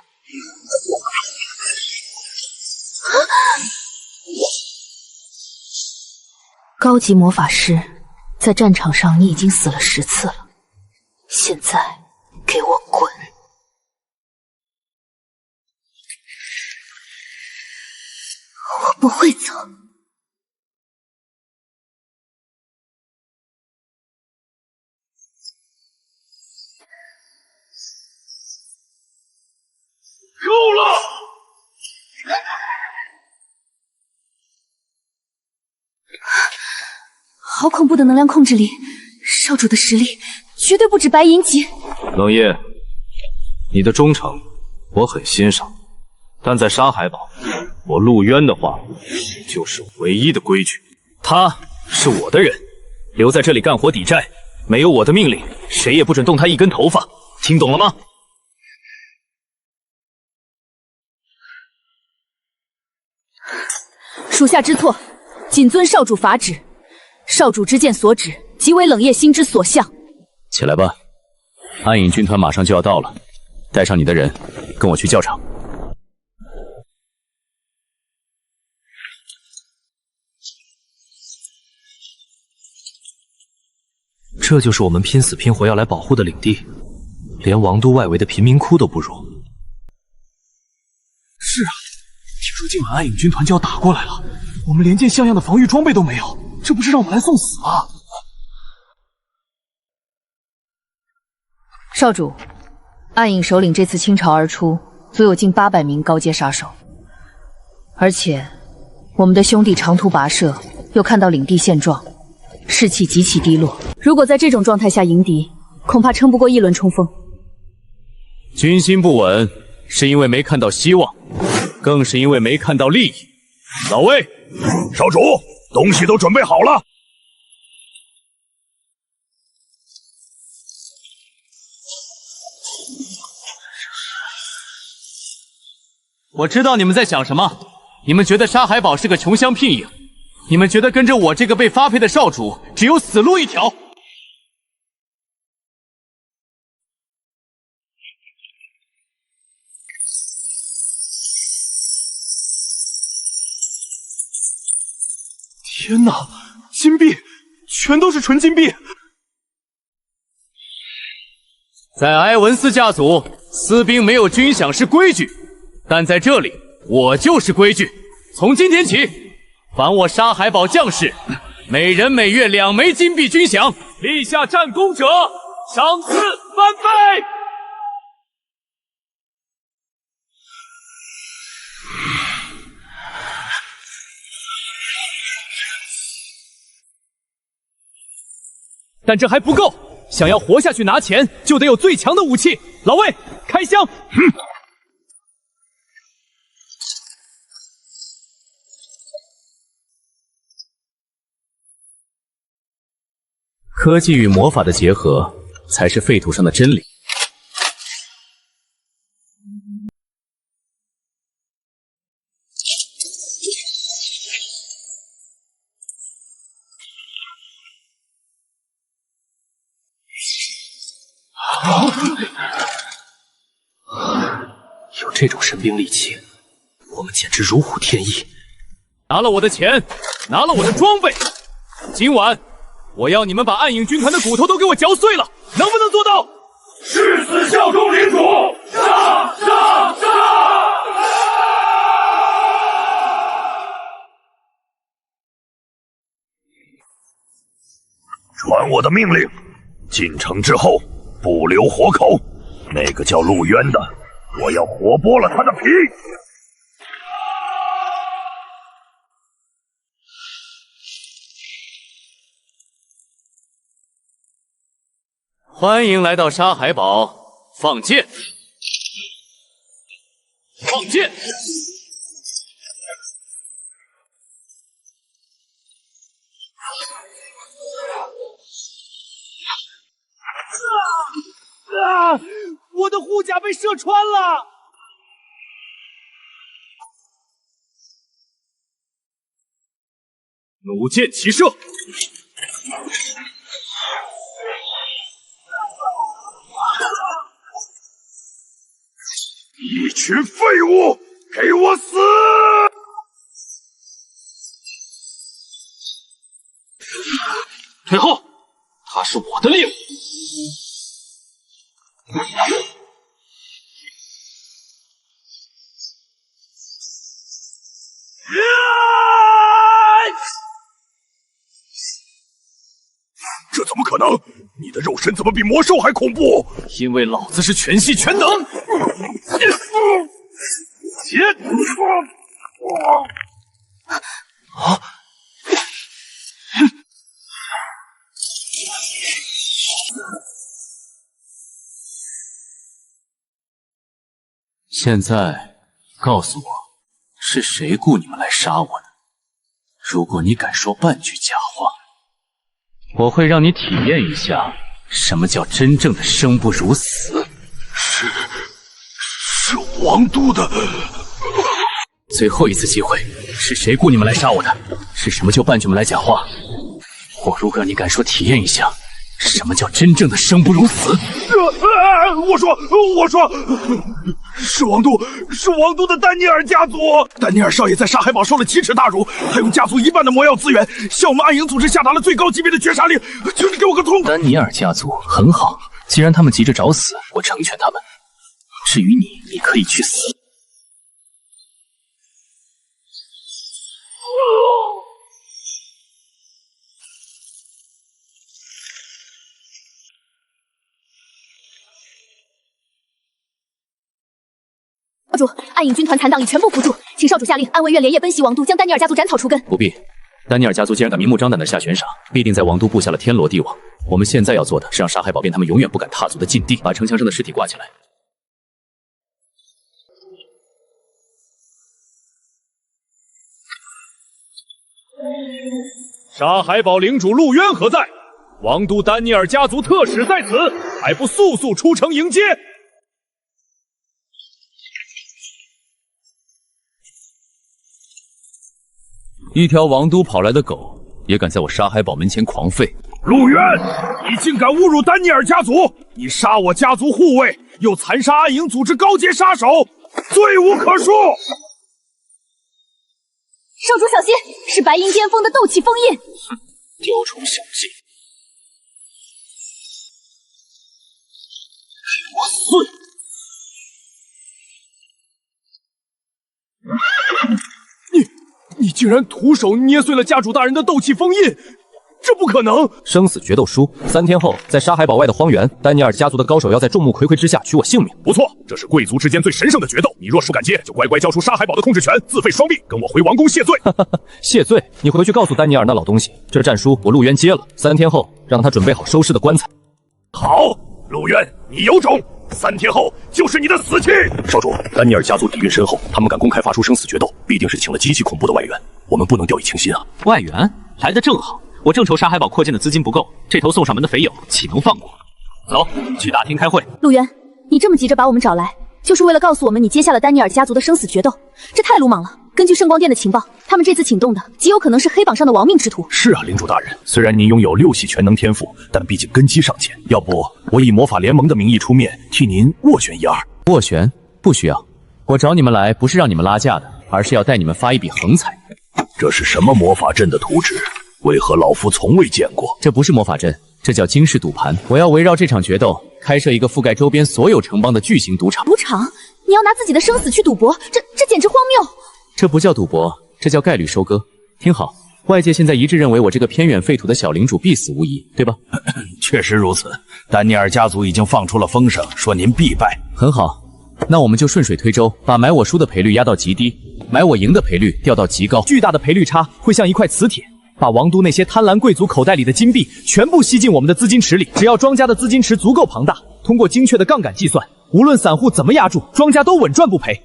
高级魔法师，在战场上你已经死了10次了，现在给我滚！我不会走。够了！好恐怖的能量控制力，少主的实力绝对不止白银级。冷夜，你的忠诚我很欣赏，但在沙海堡，我陆渊的话就是唯一的规矩。他是我的人，留在这里干活抵债，没有我的命令，谁也不准动他一根头发，听懂了吗？属下知错，谨遵少主法旨。少主之剑所指，即为冷夜心之所向。起来吧，暗影军团马上就要到了，带上你的人，跟我去教场。这就是我们拼死拼活要来保护的领地，连王都外围的贫民窟都不如。是啊，听说今晚暗影军团就要打过来了，我们连件像样的防御装备都没有，这不是让我们来送死吗？少主，暗影首领这次倾巢而出，足有近800名高阶杀手，而且我们的兄弟长途跋涉，又看到领地现状，士气极其低落。如果在这种状态下迎敌，恐怕撑不过一轮冲锋。军心不稳，是因为没看到希望，更是因为没看到利益。老魏，少主，东西都准备好了。我知道你们在想什么，你们觉得沙海堡是个穷乡僻影，你们觉得跟着我这个被发配的少主只有死路一条。天哪，金币，全都是纯金币！在埃文斯家族，私兵没有军饷是规矩，但在这里，我就是规矩。从今天起，凡我沙海堡将士，每人每月2枚金币军饷，立下战功者，赏赐翻倍。但这还不够，想要活下去拿钱，就得有最强的武器。老魏，开箱！科技与魔法的结合，才是废土上的真理。有这种神兵利器，我们简直如虎添翼。拿了我的钱，拿了我的装备，今晚我要你们把暗影军团的骨头都给我嚼碎了，能不能做到？誓死效忠领主！杀！传我的命令，进城之后不留活口。那个叫陆渊的，我要活剥了他的皮。欢迎来到沙海堡，放箭！放箭！我的护甲被射穿了！弩箭齐射！一群废物，给我死！退后，他是我的猎物。这怎么可能？你的肉身怎么比魔兽还恐怖？因为老子是全系全能。现在告诉我，是谁雇你们来杀我的？如果你敢说半句假话，我会让你体验一下什么叫真正的生不如死。是王都的。最后一次机会，是谁雇你们来杀我的？是什么就半句来假话？我如果让你敢说体验一下什么叫真正的生不如死。我说，是王都的丹尼尔家族。丹尼尔少爷在沙海堡受了奇耻大辱，还用家族一半的魔药资源向我们暗影组织下达了最高级别的绝杀令，求你给我个痛快！丹尼尔家族很好，既然他们急着找死，我成全他们。至于你，你可以去死。少主，暗影军团残党已全部扶住，请少主下令，暗卫院连夜奔袭王都，将丹尼尔家族斩草除根。不必，丹尼尔家族既然敢明目张胆的下悬赏，必定在王都布下了天罗地网。我们现在要做的是让沙海堡变他们永远不敢踏足的禁地，把城墙上的尸体挂起来。沙海堡领主陆渊何在？王都丹尼尔家族特使在此，还不速速出城迎接！一条王都跑来的狗，也敢在我沙海堡门前狂吠！陆渊，你竟敢侮辱丹尼尔家族！你杀我家族护卫，又残杀暗影组织高阶杀手，罪无可恕！少主小心，是白银巅峰的斗气封印。雕虫小技，给我碎！你竟然徒手捏碎了家主大人的斗气封印，这不可能！生死决斗书，3天后在沙海堡外的荒原，丹尼尔家族的高手要在众目睽睽之下取我性命。不错，这是贵族之间最神圣的决斗。你若是不敢接，就乖乖交出沙海堡的控制权，自废双臂，跟我回王宫谢罪。谢罪？你回去告诉丹尼尔那老东西，这战书我陆渊接了，3天后让他准备好收尸的棺材。好，陆渊，你有种！3天后就是你的死期。少主，丹尼尔家族底蕴深厚，他们敢公开发出生死决斗，必定是请了极其恐怖的外援，我们不能掉以轻心啊！外援来得正好，我正愁沙海堡扩建的资金不够，这头送上门的肥友岂能放过？走，去大厅开会。陆渊，你这么急着把我们找来，就是为了告诉我们你接下了丹尼尔家族的生死决斗？这太鲁莽了！根据圣光殿的情报，他们这次请动的极有可能是黑榜上的亡命之徒。是啊，领主大人，虽然您拥有6系全能天赋，但毕竟根基尚浅，要不我以魔法联盟的名义出面，替您斡旋一二。斡旋？不需要，我找你们来不是让你们拉架的，而是要带你们发一笔横财。这是什么魔法阵的图纸？为何老夫从未见过？这不是魔法阵，这叫惊世赌盘。我要围绕这场决斗开设一个覆盖周边所有城邦的巨型赌场。赌场？你要拿自己的生死去赌博？这简直荒谬！这不叫赌博，这叫概率收割。听好，外界现在一致认为我这个偏远废土的小领主必死无疑，对吧？确实如此。丹尼尔家族已经放出了风声，说您必败。很好，那我们就顺水推舟，把买我输的赔率压到极低，买我赢的赔率调到极高。巨大的赔率差会像一块磁铁，把王都那些贪婪贵族口袋里的金币全部吸进我们的资金池里。只要庄家的资金池足够庞大，通过精确的杠杆计算，无论散户怎么压住，庄家都稳赚不赔。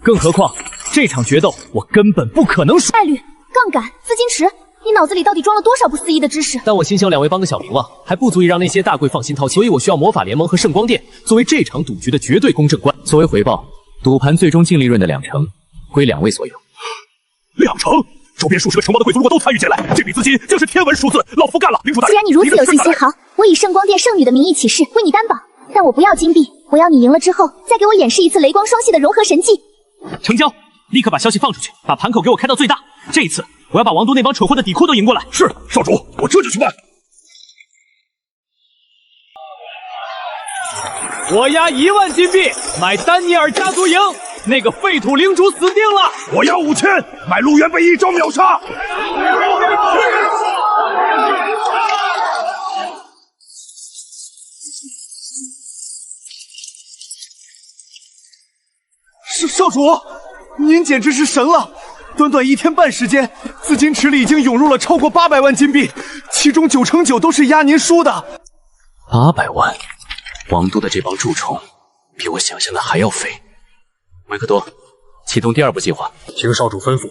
更何况这场决斗我根本不可能输。概率、杠杆、资金池，你脑子里到底装了多少不思议的知识？但我心想2位帮个小名望，还不足以让那些大贵放心掏钱，所以我需要魔法联盟和圣光殿作为这场赌局的绝对公正官。作为回报，赌盘最终净利润的2成归2位所有。2成？周边数十个城邦的贵族如果都参与进来，这笔资金就是天文数字。老夫干了，领主大人。既然你如此有信心，好，我以圣光殿圣女的名义起誓，为你担保。但我不要金币，我要你赢了之后再给我演示一次雷光双系的融合神技。成交！立刻把消息放出去，把盘口给我开到最大。这一次，我要把王都那帮蠢货的底裤都赢过来。是，少主，我这就去办。我押1万金币买丹尼尔家族赢，那个废土领主死定了。我押5000买陆渊被一招秒杀。少主，您简直是神了！短短1天半时间，资金池里已经涌入了超过800万金币，其中9成9都是押您输的。800万，王都的这帮蛀虫比我想象的还要肥。维克多，启动第2步计划，请少主吩咐。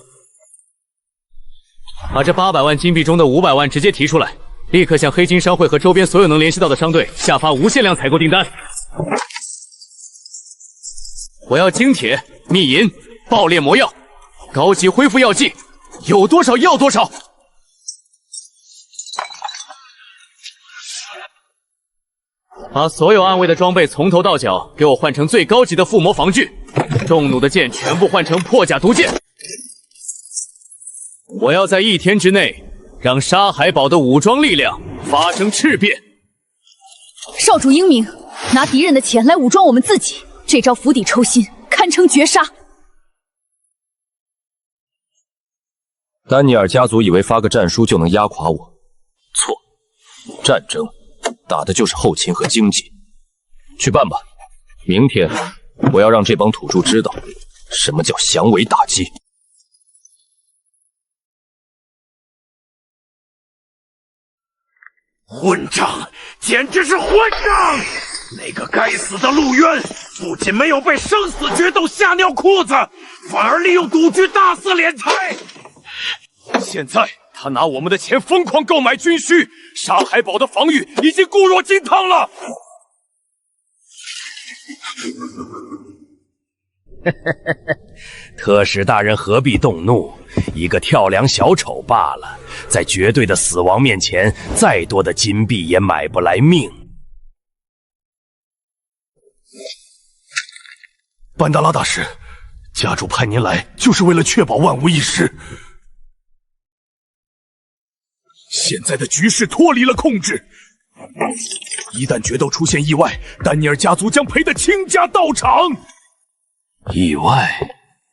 把这800万金币中的500万直接提出来，立刻向黑金商会和周边所有能联系到的商队下发无限量采购订单。我要精铁、秘银、爆裂魔药、高级恢复药剂，有多少要多少。把所有暗卫的装备从头到脚给我换成最高级的附魔防具，重弩的剑全部换成破甲毒剑。我要在1天之内让沙海堡的武装力量发生质变。少主英明，拿敌人的钱来武装我们自己。这招釜底抽薪，堪称绝杀。丹尼尔家族以为发个战书就能压垮我，错。战争打的就是后勤和经济。去办吧，明天我要让这帮土著知道什么叫降维打击。混账，简直是混账！那个该死的陆渊，不仅没有被生死决斗吓尿裤子，反而利用赌局大肆敛财。现在他拿我们的钱疯狂购买军需，沙海堡的防御已经固若金汤了。特使大人何必动怒？一个跳梁小丑罢了，在绝对的死亡面前，再多的金币也买不来命。班达拉大师，家主派您来就是为了确保万无一失。现在的局势脱离了控制，一旦决斗出现意外，丹尼尔家族将赔得倾家荡产。意外？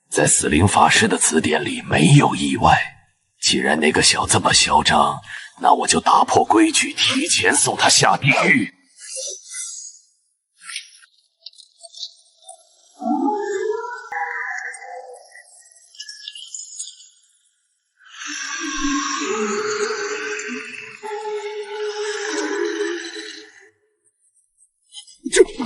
在死灵法师的词典里没有意外。既然那个小子这么嚣张，那我就打破规矩，提前送他下地狱。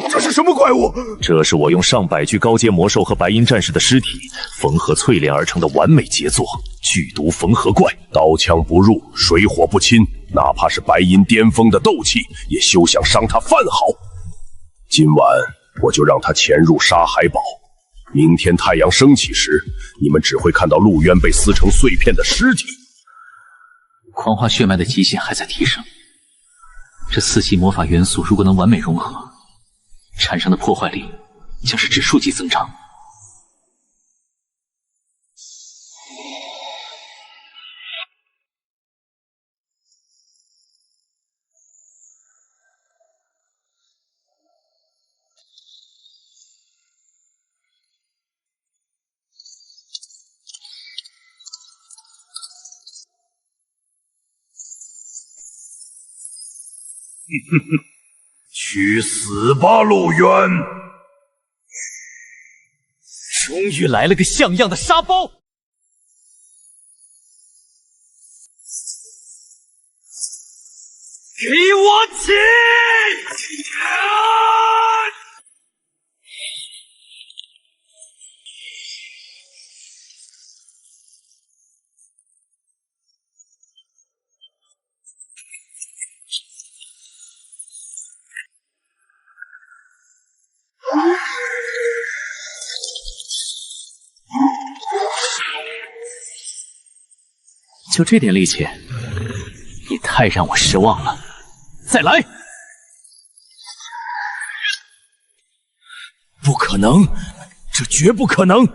这是什么怪物？这是我用上百具高阶魔兽和白银战士的尸体缝合淬炼而成的完美杰作——剧毒缝合怪。刀枪不入，水火不侵，哪怕是白银巅峰的斗气，也休想伤他半毫。今晚我就让他潜入沙海堡，明天太阳升起时，你们只会看到陆渊被撕成碎片的尸体。狂化血脉的极限还在提升，这4系魔法元素如果能完美融合，产生的破坏力将是指数级增长。去死吧，陆渊！终于来了个像样的沙包！给我起！就这点力气，你太让我失望了。再来！不可能，这绝不可能！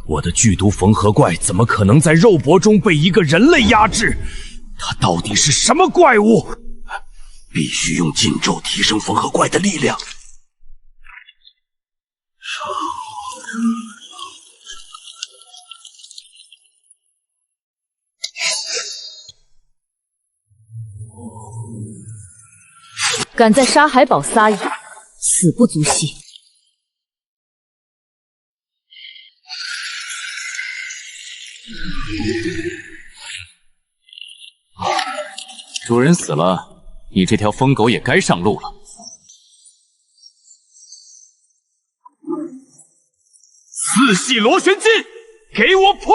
我的剧毒缝合怪怎么可能在肉搏中被一个人类压制？他到底是什么怪物？必须用禁咒提升缝合怪的力量。敢在沙海堡撒野，死不足惜。主人死了，你这条疯狗也该上路了。4系螺旋剑，给我破！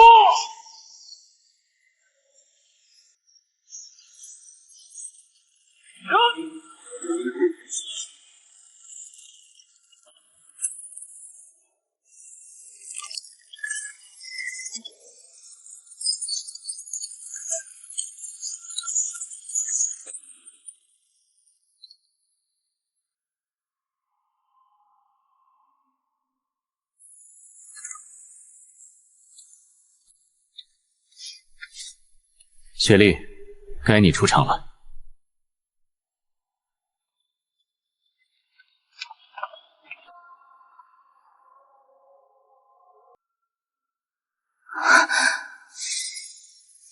雪莉，该你出场了。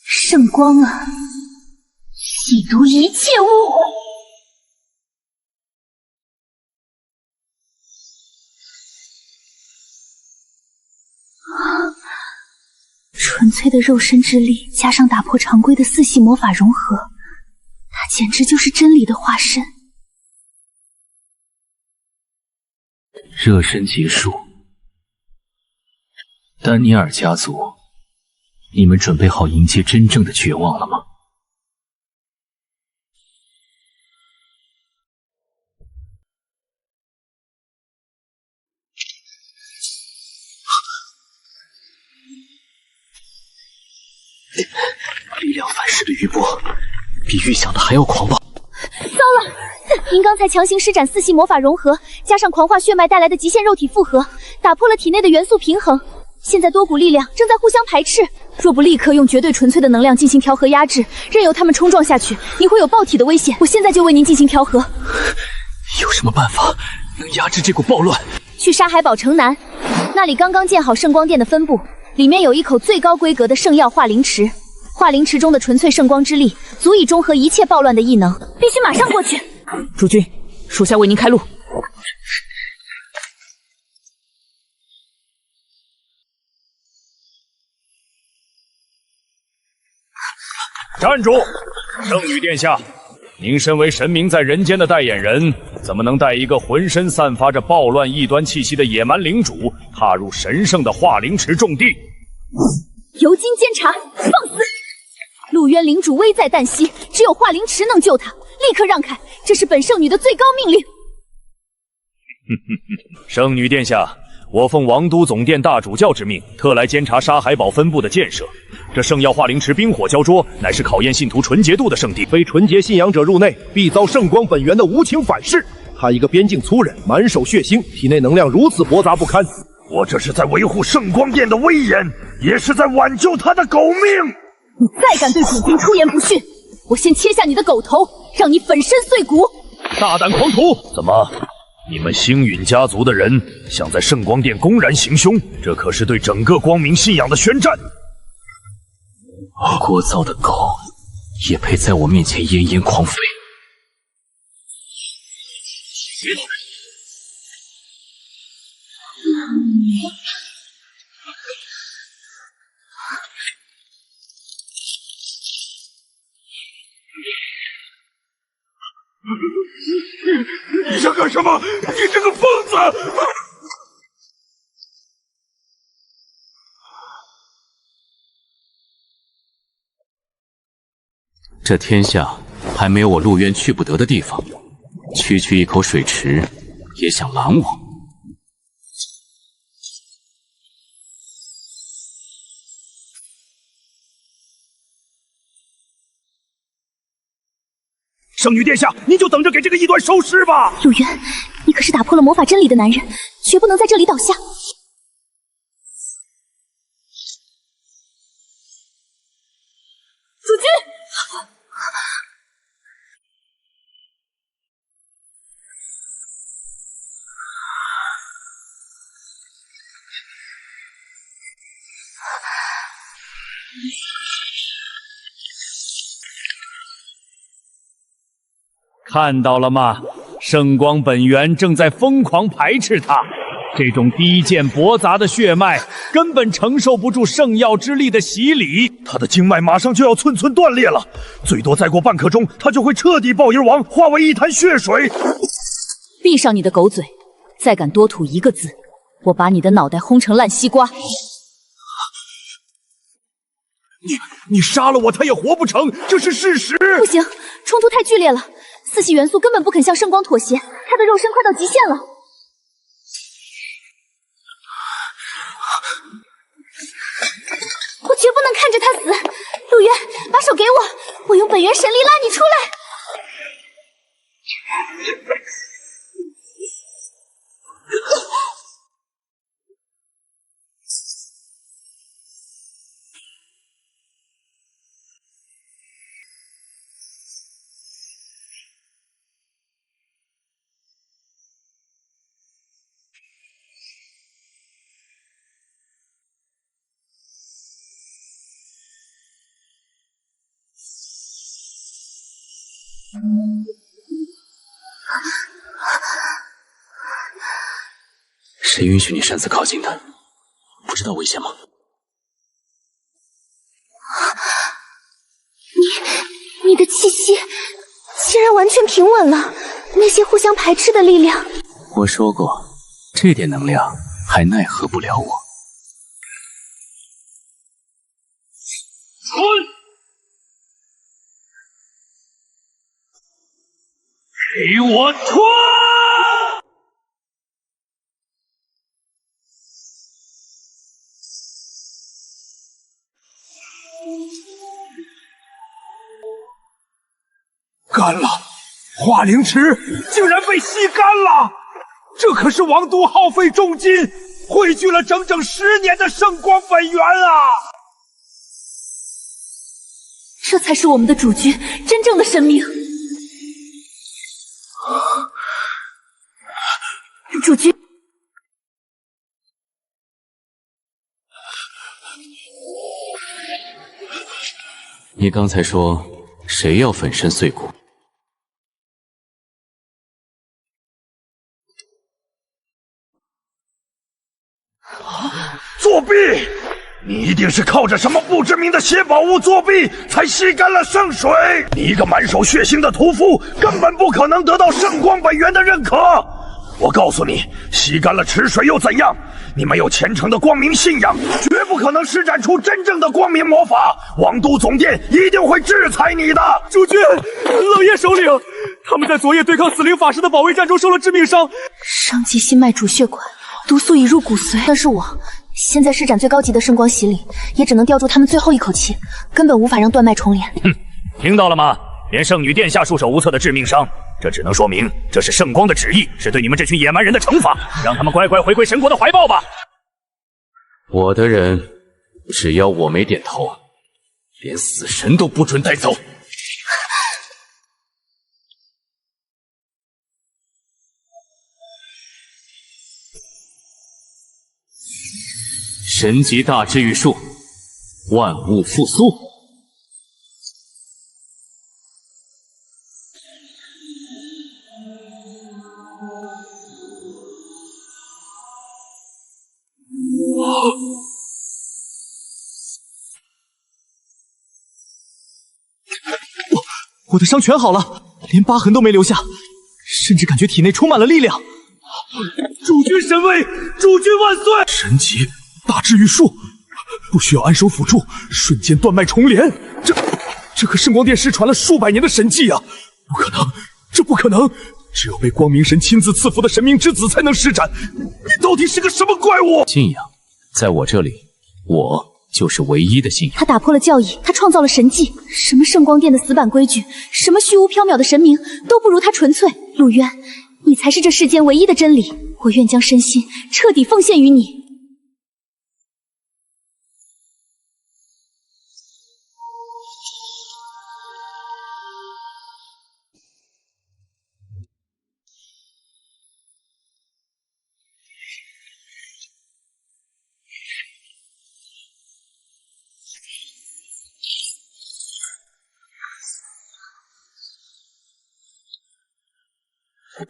圣光啊，洗毒一切污秽！纯粹的肉身之力，加上打破常规的4系魔法融合，它简直就是真理的化身。热身结束，丹尼尔家族，你们准备好迎接真正的绝望了吗？力量反噬的余波，比预想的还要狂暴。糟了！您刚才强行施展4系魔法融合，加上狂化血脉带来的极限肉体复合，打破了体内的元素平衡，现在多股力量正在互相排斥，若不立刻用绝对纯粹的能量进行调和压制，任由他们冲撞下去，你会有爆体的危险。我现在就为您进行调和。有什么办法能压制这股暴乱？去沙海堡城南，那里刚刚建好圣光殿的分部，里面有一口最高规格的圣药化灵池，化灵池中的纯粹圣光之力足以中和一切暴乱的异能，必须马上过去。诸君，属下为您开路。站住！圣女殿下，您身为神明在人间的代言人，怎么能带一个浑身散发着暴乱异端气息的野蛮领主踏入神圣的化灵池重地？由今监察，放肆！陆渊领主危在旦夕，只有化灵池能救他，立刻让开，这是本圣女的最高命令。圣女殿下，我奉王都总殿大主教之命，特来监察沙海堡分部的建设。这圣药化灵池冰火交灼，乃是考验信徒纯洁度的圣地。非纯洁信仰者入内，必遭圣光本源的无情反噬。他一个边境粗人，满手血腥，体内能量如此驳杂不堪。我这是在维护圣光殿的威严，也是在挽救他的狗命。你再敢对主君出言不逊，我先切下你的狗头，让你粉身碎骨！大胆狂徒！怎么？你们星陨家族的人想在圣光殿公然行凶，这可是对整个光明信仰的宣战。聒噪的狗也配在我面前奄奄狂吠？别动！你想干什么？你这个疯子！这天下还没有我陆渊去不得的地方，区区一口水池也想拦我？圣女殿下，您就等着给这个异端收尸吧！陆渊，你可是打破了魔法真理的男人，绝不能在这里倒下。主君，看到了吗？圣光本源正在疯狂排斥他。这种低贱驳杂的血脉根本承受不住圣药之力的洗礼，他的经脉马上就要寸寸断裂了，最多再过半刻钟，他就会彻底爆淫亡，化为一滩血水。闭上你的狗嘴，再敢多吐一个字，我把你的脑袋轰成烂西瓜！你杀了我，他也活不成，这是事实。不行，冲突太剧烈了，四系元素根本不肯向圣光妥协，他的肉身快到极限了。我绝不能看着他死！陆渊，把手给我，我用本源神力拉你出来！谁允许你擅自靠近的？不知道危险吗？你的气息竟然完全平稳了，那些互相排斥的力量。我说过，这点能量还奈何不了我。给我ထွက်！干了！化灵池竟然被吸干了！这可是王都耗费重金汇聚了整整10年的圣光本源啊！这才是我们的主君真正的神明。主君，你刚才说谁要粉身碎骨？作弊！你一定是靠着什么不知名的邪宝物作弊，才吸干了圣水。你一个满手血腥的屠夫，根本不可能得到圣光本源的认可。我告诉你，吸干了池水又怎样？你没有虔诚的光明信仰，绝不可能施展出真正的光明魔法。王都总殿一定会制裁你的。主君，冷夜首领，他们在昨夜对抗死灵法师的保卫战中受了致命伤，伤及心脉主血管，毒素已入骨髓。但是我现在施展最高级的圣光洗礼，也只能吊住他们最后一口气，根本无法让断脉重连。哼，听到了吗？连圣女殿下束手无策的致命伤，这只能说明这是圣光的旨意，是对你们这群野蛮人的惩罚，让他们乖乖回归神国的怀抱吧。我的人，只要我没点头，连死神都不准带走。神级大治愈术，万物复苏。我的伤全好了，连疤痕都没留下，甚至感觉体内充满了力量。主君神威，主君万岁！神级大治愈术，不需要安手辅助，瞬间断脉重连。这可圣光殿失传了数百年的神技啊！不可能，这不可能！只有被光明神亲自赐福的神明之子才能施展。你到底是个什么怪物？信仰，在我这里，我就是唯一的信仰。他打破了教义，他创造了神迹。什么圣光殿的死板规矩，什么虚无缥缈的神明，都不如他纯粹。陆渊，你才是这世间唯一的真理。我愿将身心彻底奉献于你。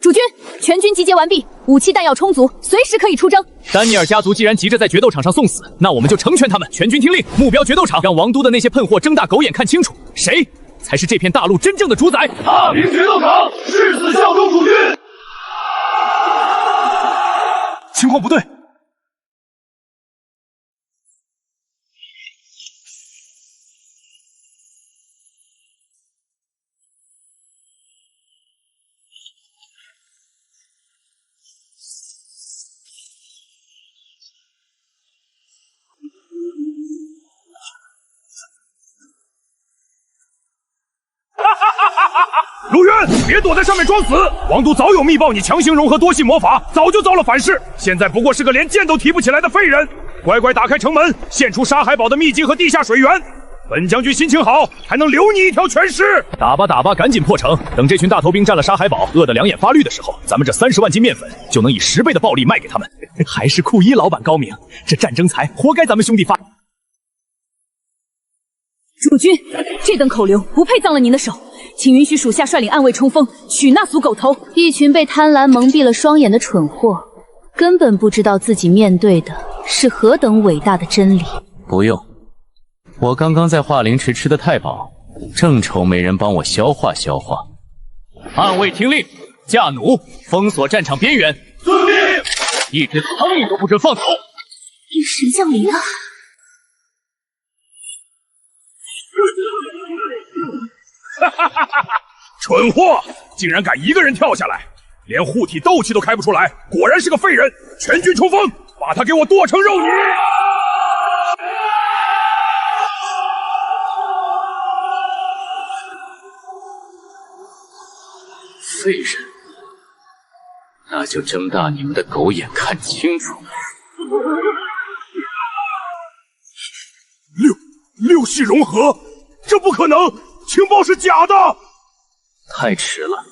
主君，全军集结完毕，武器弹药充足，随时可以出征。丹尼尔家族既然急着在决斗场上送死，那我们就成全他们。全军听令，目标决斗场，让王都的那些喷货睁大狗眼看清楚，谁才是这片大陆真正的主宰。大明决斗场，誓死效忠主君。情况不对。陆渊，别躲在上面装死！王都早有密报，你强行融合多系魔法，早就遭了反噬，现在不过是个连剑都提不起来的废人。乖乖打开城门，献出沙海堡的秘籍和地下水源。本将军心情好，还能留你一条全尸。打吧打吧，赶紧破城！等这群大头兵占了沙海堡，饿得两眼发绿的时候，咱们这30万斤面粉就能以10倍的暴利卖给他们。还是库伊老板高明，这战争财活该咱们兄弟发。主君，这等口流不配脏了您的手，请允许属下率领暗卫冲锋，取那俗狗头。一群被贪婪蒙蔽了双眼的蠢货，根本不知道自己面对的是何等伟大的真理。不用，我刚刚在化灵池吃的太饱，正愁没人帮我消化消化。暗卫听令，架弩封锁战场边缘。遵命！一只苍蝇都不准放走。灵神降临了！蠢货，竟然敢一个人跳下来，连护体斗气都开不出来，果然是个废人！全军冲锋，把他给我剁成肉泥！废人，那就睁大你们的狗眼看清楚。系融合，这不可能，情报是假的。太迟了。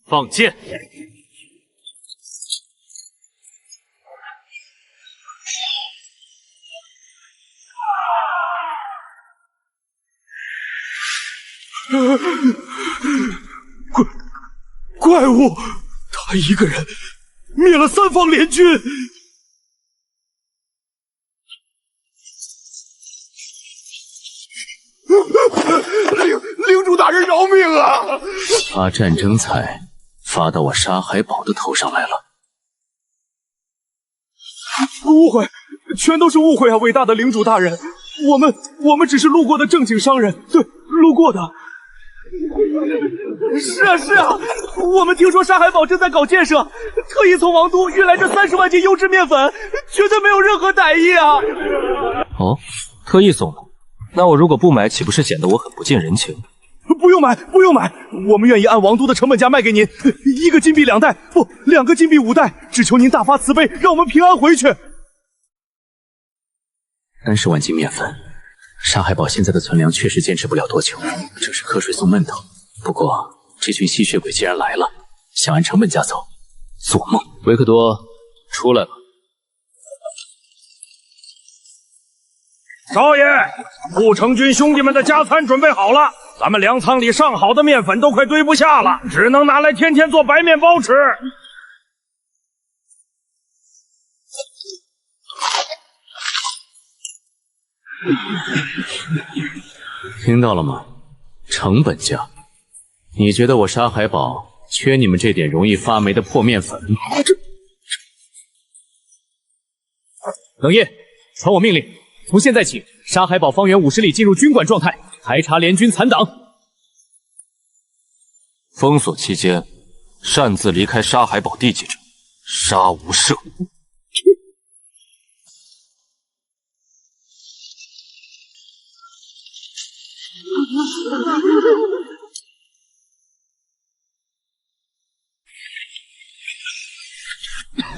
放箭！怪物，他一个人灭了3方联军。领主大人饶命啊！把战争财发到我沙海堡的头上来了。误会，全都是误会啊！伟大的领主大人，我们只是路过的正经商人，对，路过的。是啊，我们听说沙海堡正在搞建设，特意从王都运来这30万斤优质面粉，绝对没有任何歹意啊！哦，特意送的，那我如果不买，岂不是显得我很不近人情？不用买，不用买，我们愿意按王都的成本价卖给您，1个金币2袋，不，2个金币5袋，只求您大发慈悲，让我们平安回去。30万斤面粉，沙海堡现在的存粮确实坚持不了多久，这是瞌睡送闷头。不过这群吸血鬼既然来了，想按成本价走，做梦！维克多，出来吧。少爷，护城军兄弟们的加餐准备好了，咱们粮仓里上好的面粉都快堆不下了，只能拿来天天做白面包吃。听到了吗？成本价。你觉得我沙海堡缺你们这点容易发霉的破面粉？冷夜，传我命令，从现在起，沙海堡方圆50里进入军管状态，排查联军残党。封锁期间，擅自离开沙海堡地界者，杀无赦。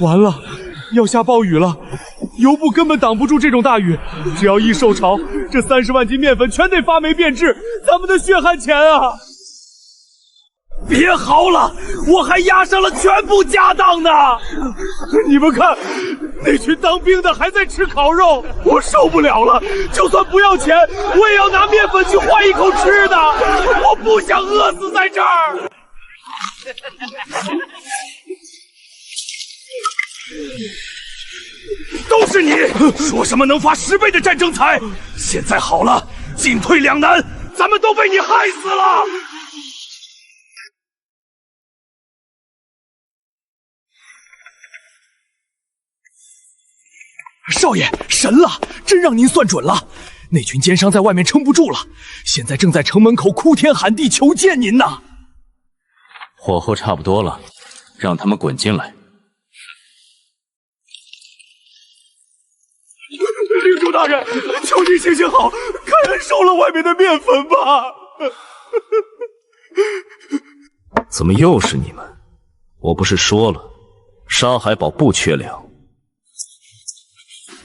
完了，要下暴雨了，油布根本挡不住这种大雨，只要一受潮，这30万斤面粉全得发霉变质，咱们的血汗钱啊！别嚎了，我还押上了全部家当呢！你们看，那群当兵的还在吃烤肉，我受不了了！就算不要钱，我也要拿面粉去换一口吃的！我不想饿死在这儿！都是你！说什么能发10倍的战争财？现在好了，进退两难，咱们都被你害死了！少爷，神了，真让您算准了！那群奸商在外面撑不住了，现在正在城门口哭天喊地求见您呢。火候差不多了，让他们滚进来。领主大人，求您行行好，开恩收了外面的面粉吧！怎么又是你们？我不是说了，沙海堡不缺粮。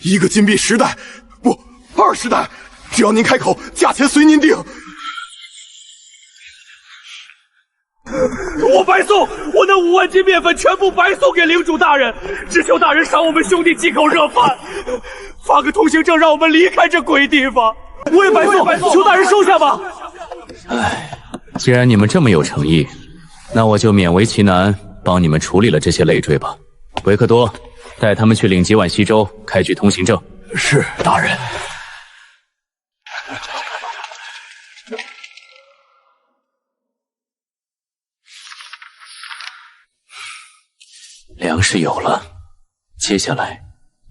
1个金币10袋，不，20袋，只要您开口，价钱随您定。我白送，我那5万斤面粉全部白送给领主大人，只求大人赏我们兄弟几口热饭，发个通行证让我们离开这鬼地方。我也白送，求大人收下吧。唉，既然你们这么有诚意，那我就勉为其难帮你们处理了这些累赘吧。维克多，带他们去领几碗稀粥，开具通行证。是，大人。粮食有了，接下来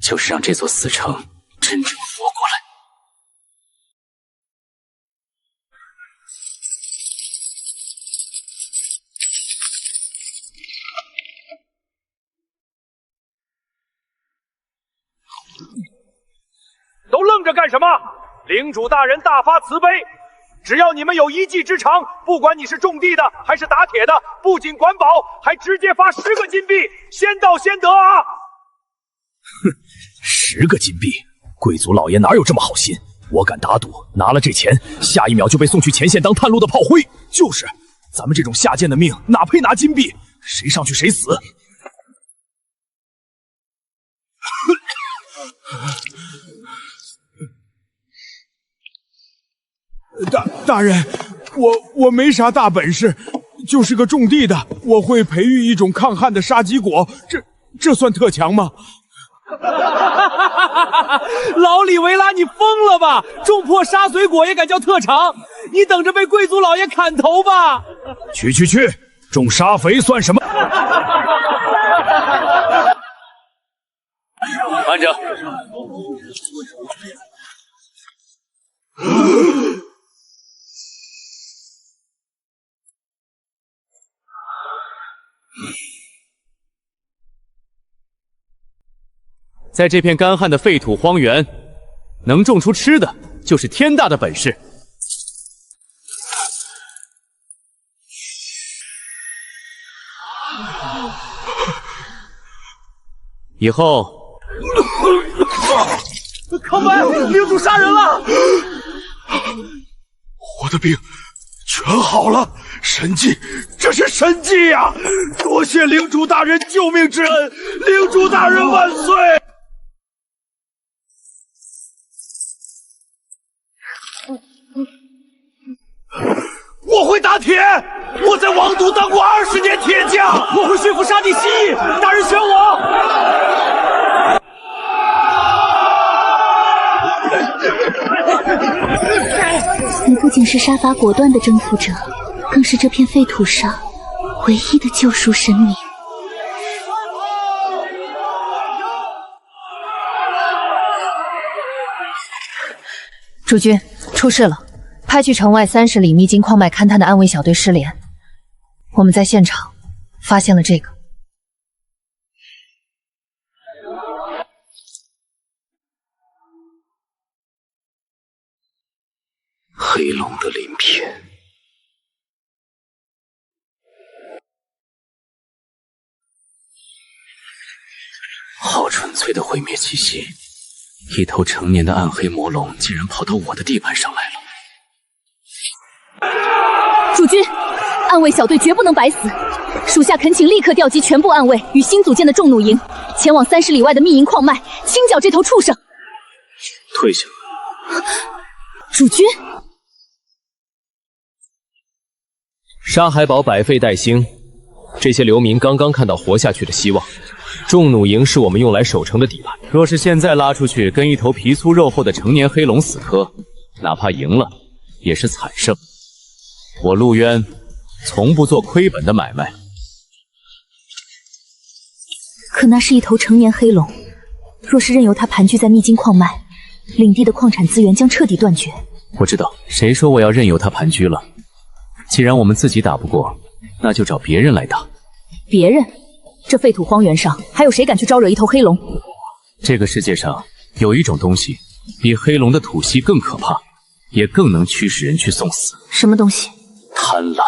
就是让这座死城真正活过来。都愣着干什么？领主大人大发慈悲，只要你们有一技之长，不管你是种地的还是打铁的，不仅管饱，还直接发10个金币，先到先得啊！哼，10个金币，贵族老爷哪有这么好心？我敢打赌，拿了这钱，下一秒就被送去前线当探路的炮灰。就是，咱们这种下贱的命，哪配拿金币？谁上去谁死。大人，我没啥大本事，就是个种地的。我会培育一种抗旱的沙棘果，这算特强吗？老李维拉，你疯了吧？种破沙水果也敢叫特长？你等着被贵族老爷砍头吧！去，种沙肥算什么？慢着！在这片干旱的废土荒原，能种出吃的，就是天大的本事。以后，康白，领主杀人了！我的病全好了，神迹，这是神迹呀！多谢领主大人救命之恩，领主大人万岁！我会打铁，我在王都当过20年铁匠，我会驯服沙地蜥蜴，大人选我！你不仅是杀伐果断的征服者，更是这片废土上唯一的救赎神明。主君，出事了！派去城外30里秘境矿脉勘探的暗卫小队失联，我们在现场发现了这个。黑龙的鳞片，好纯粹的毁灭气息！一头成年的暗黑魔龙竟然跑到我的地盘上来了！主君，暗卫小队绝不能白死，属下恳请立刻调集全部暗卫与新组建的重弩营，前往30里外的密营矿脉，清剿这头畜生。退下！主君。沙海堡百废待兴，这些流民刚刚看到活下去的希望。重弩营是我们用来守城的底盘，若是现在拉出去跟一头皮粗肉厚的成年黑龙死磕，哪怕赢了也是惨胜。我陆渊从不做亏本的买卖。可那是一头成年黑龙，若是任由它盘踞在秘境矿脉，领地的矿产资源将彻底断绝。我知道，谁说我要任由它盘踞了？既然我们自己打不过，那就找别人来打。别人？这废土荒原上还有谁敢去招惹一头黑龙？这个世界上有一种东西，比黑龙的吐息更可怕，也更能驱使人去送死。什么东西？贪婪。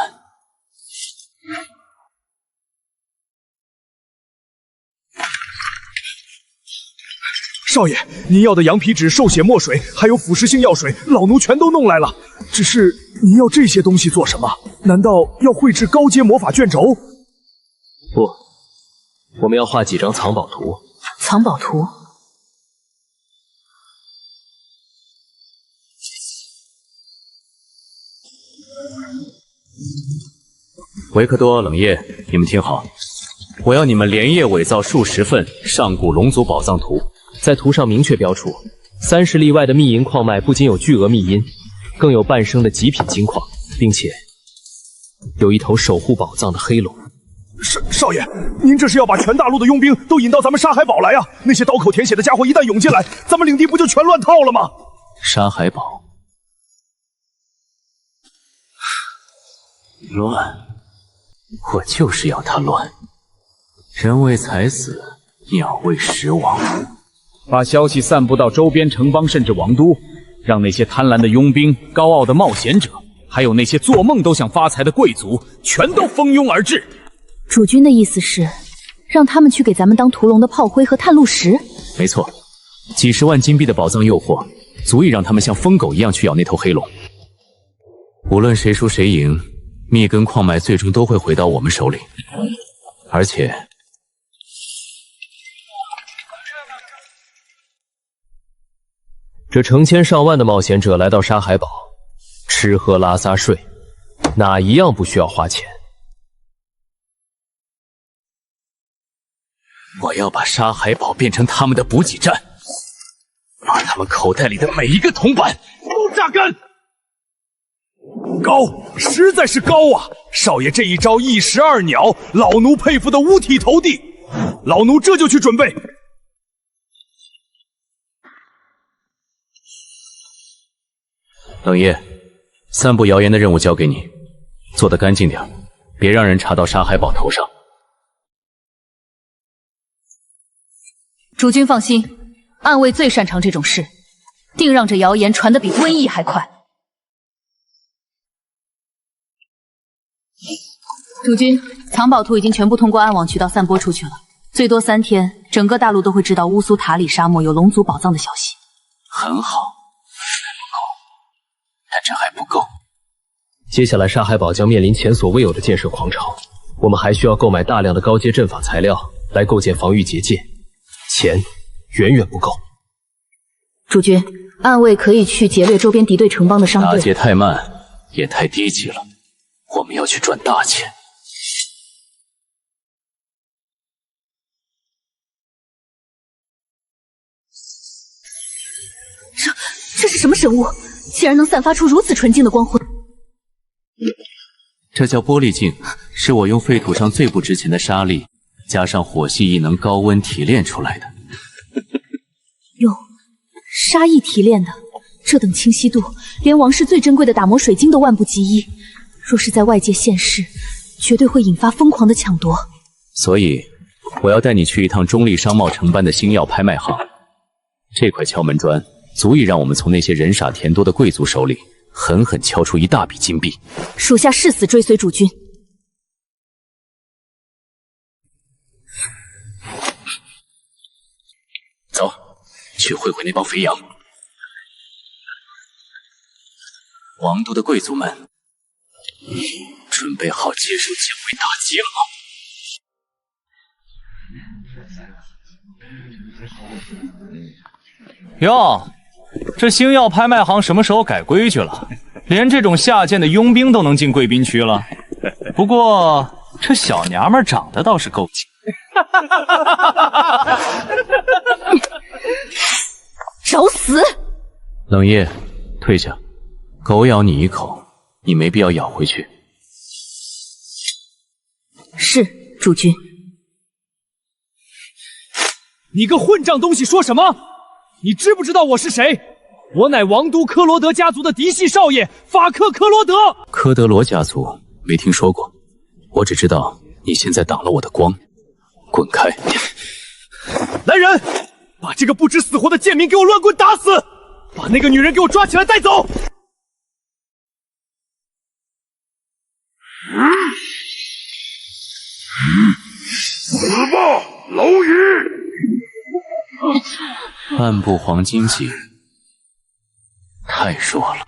少爷，您要的羊皮纸、兽血墨水，还有腐蚀性药水，老奴全都弄来了。只是您要这些东西做什么？难道要绘制高阶魔法卷轴？不，我们要画几张藏宝图。藏宝图？维克多、冷夜，你们听好，我要你们连夜伪造数十份上古龙族宝藏图，在图上明确标出，30里外的秘银矿脉不仅有巨额秘银，更有半生的极品金矿，并且有一头守护宝藏的黑龙。少爷，您这是要把全大陆的佣兵都引到咱们沙海堡来啊？那些刀口舔血的家伙一旦涌进来，咱们领地不就全乱套了吗？沙海堡乱，我就是要它乱。人为财死，鸟为食亡。把消息散布到周边城邦甚至王都，让那些贪婪的佣兵、高傲的冒险者还有那些做梦都想发财的贵族，全都蜂拥而至。主君的意思是，让他们去给咱们当屠龙的炮灰和探路石？没错，几十万金币的宝藏诱惑，足以让他们像疯狗一样去咬那头黑龙。无论谁输谁赢，密根矿脉最终都会回到我们手里，而且。这成千上万的冒险者来到沙海堡，吃喝拉撒睡，哪一样不需要花钱？我要把沙海堡变成他们的补给站，把他们口袋里的每一个铜板都榨干。高，实在是高啊！少爷这一招一石二鸟，老奴佩服的五体投地。老奴这就去准备。冷夜，散布谣言的任务交给你，做得干净点，别让人查到沙海堡头上。主君放心，暗卫最擅长这种事，定让这谣言传得比瘟疫还快。主君，藏宝图已经全部通过暗网渠道散播出去了，最多3天，整个大陆都会知道乌苏塔里沙漠有龙族宝藏的消息。很好。但这还不够。接下来，沙海堡将面临前所未有的建设狂潮。我们还需要购买大量的高阶阵法材料来构建防御结界，钱远远不够。主君，暗卫可以去劫掠周边敌对城邦的商队。打劫太慢，也太低级了。我们要去赚大钱。这是什么神物？竟然能散发出如此纯净的光辉！这叫玻璃镜，是我用废土上最不值钱的沙粒，加上火系异能高温提炼出来的。用沙翼提炼的，这等清晰度，连王室最珍贵的打磨水晶都万不及一。若是在外界现世，绝对会引发疯狂的抢夺。所以，我要带你去一趟中立商贸承办的星耀拍卖行。这块敲门砖足以让我们从那些人傻钱多的贵族手里狠狠敲出一大笔金币。属下誓死追随主君。走，去会会那帮肥羊。王都的贵族们，准备好接受降维打击了吗？哟，这星耀拍卖行什么时候改规矩了？连这种下贱的佣兵都能进贵宾区了。不过这小娘们长得倒是够劲。找死！冷夜，退下。狗咬你一口，你没必要咬回去。是，主君。你个混账东西，说什么？你知不知道我是谁？我乃王都科罗德家族的嫡系少爷法克·科罗德。科德罗家族没听说过，我只知道你现在挡了我的光，滚开！来人，把这个不知死活的贱民给我乱棍打死！把那个女人给我抓起来带走！死吧，蝼蚁！半部黄金戟，太弱了。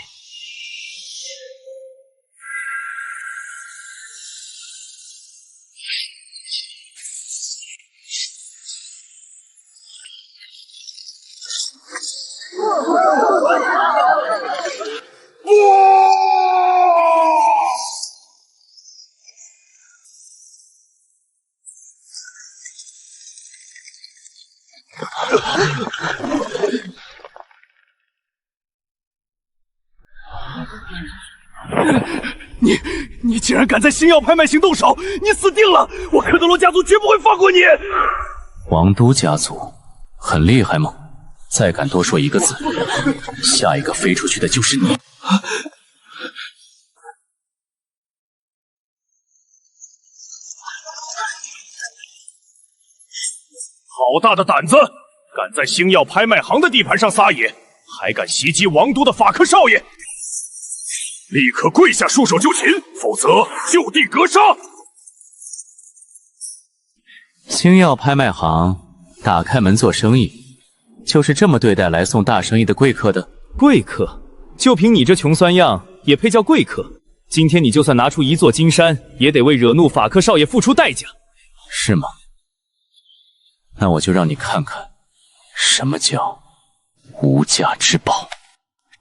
你竟然敢在星耀拍卖行动手，你死定了！我科德罗家族绝不会放过你！王都家族很厉害吗？再敢多说一个字，下一个飞出去的就是你！好大的胆子，敢在星耀拍卖行的地盘上撒野，还敢袭击王都的法克少爷！立刻跪下束手就擒，否则就地格杀！星耀拍卖行打开门做生意，就是这么对待来送大生意的贵客的？贵客？就凭你这穷酸样，也配叫贵客？今天你就算拿出一座金山，也得为惹怒法克少爷付出代价。是吗？那我就让你看看，什么叫无价之宝。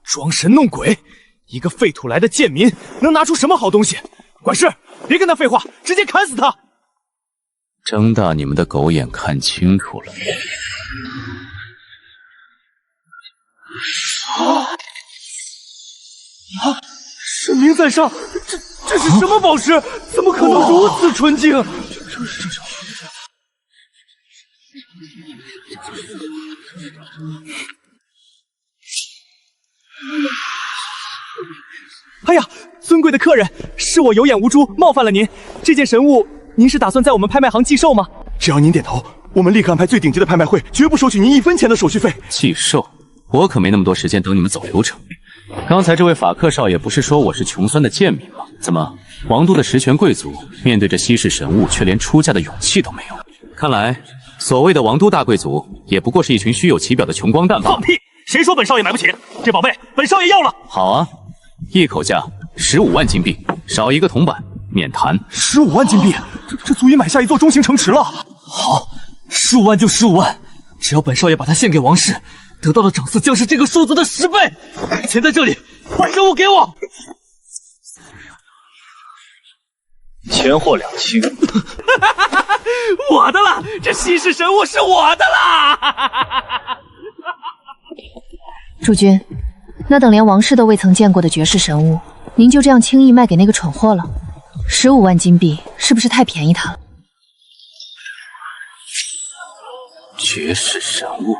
装神弄鬼，一个废土来的贱民，能拿出什么好东西？管事，别跟他废话，直接砍死他！睁大你们的狗眼看清楚了。神明在上，这是什么宝石？怎么可能如此纯净？哎呀，尊贵的客人，是我有眼无珠，冒犯了您。这件神物，您是打算在我们拍卖行寄售吗？只要您点头，我们立刻安排最顶级的拍卖会，绝不收取您1分钱的手续费。寄售？我可没那么多时间等你们走流程。刚才这位法克少爷不是说我是穷酸的贱民吗？怎么，王都的实权贵族面对着稀世神物，却连出价的勇气都没有？看来，所谓的王都大贵族，也不过是一群虚有其表的穷光蛋吧？放屁！谁说本少爷买不起？这宝贝，本少爷要了。好啊，一口价15万金币，少一个铜板，免谈。15万金币，这足以买下一座中型城池了。好，15万就15万，只要本少爷把它献给王室，得到的赏赐将是这个数字的10倍。钱在这里，把神物给我。钱货两清。我的了，这稀世神物是我的啦！主君，那等连王室都未曾见过的绝世神物，您就这样轻易卖给那个蠢货了？15万金币是不是太便宜他了？绝世神物。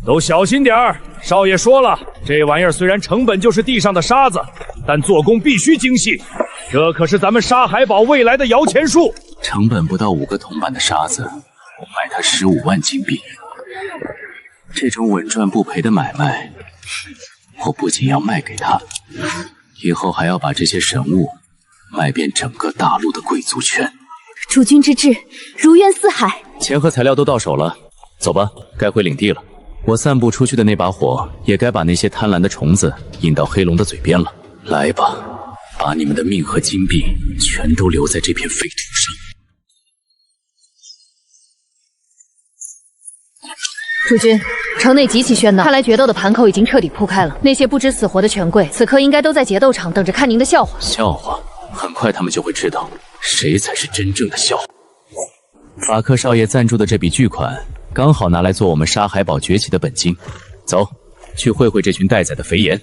都小心点儿！少爷说了，这玩意儿虽然成本就是地上的沙子，但做工必须精细。这可是咱们沙海堡未来的摇钱树。成本不到5个铜板的沙子，我卖它15万金币。这种稳赚不赔的买卖，我不仅要卖给他，以后还要把这些神物卖遍整个大陆的贵族圈。主君之志，如渊似海。钱和材料都到手了，走吧，该回领地了。我散布出去的那把火，也该把那些贪婪的虫子引到黑龙的嘴边了。来吧，把你们的命和金币全都留在这片废土上。主君，城内极其喧闹，看来决斗的盘口已经彻底铺开了。那些不知死活的权贵，此刻应该都在决斗场等着看您的笑话。笑话？很快他们就会知道谁才是真正的笑话。法克少爷赞助的这笔巨款，刚好拿来做我们沙海堡崛起的本金。走，去会会这群待宰的肥颜。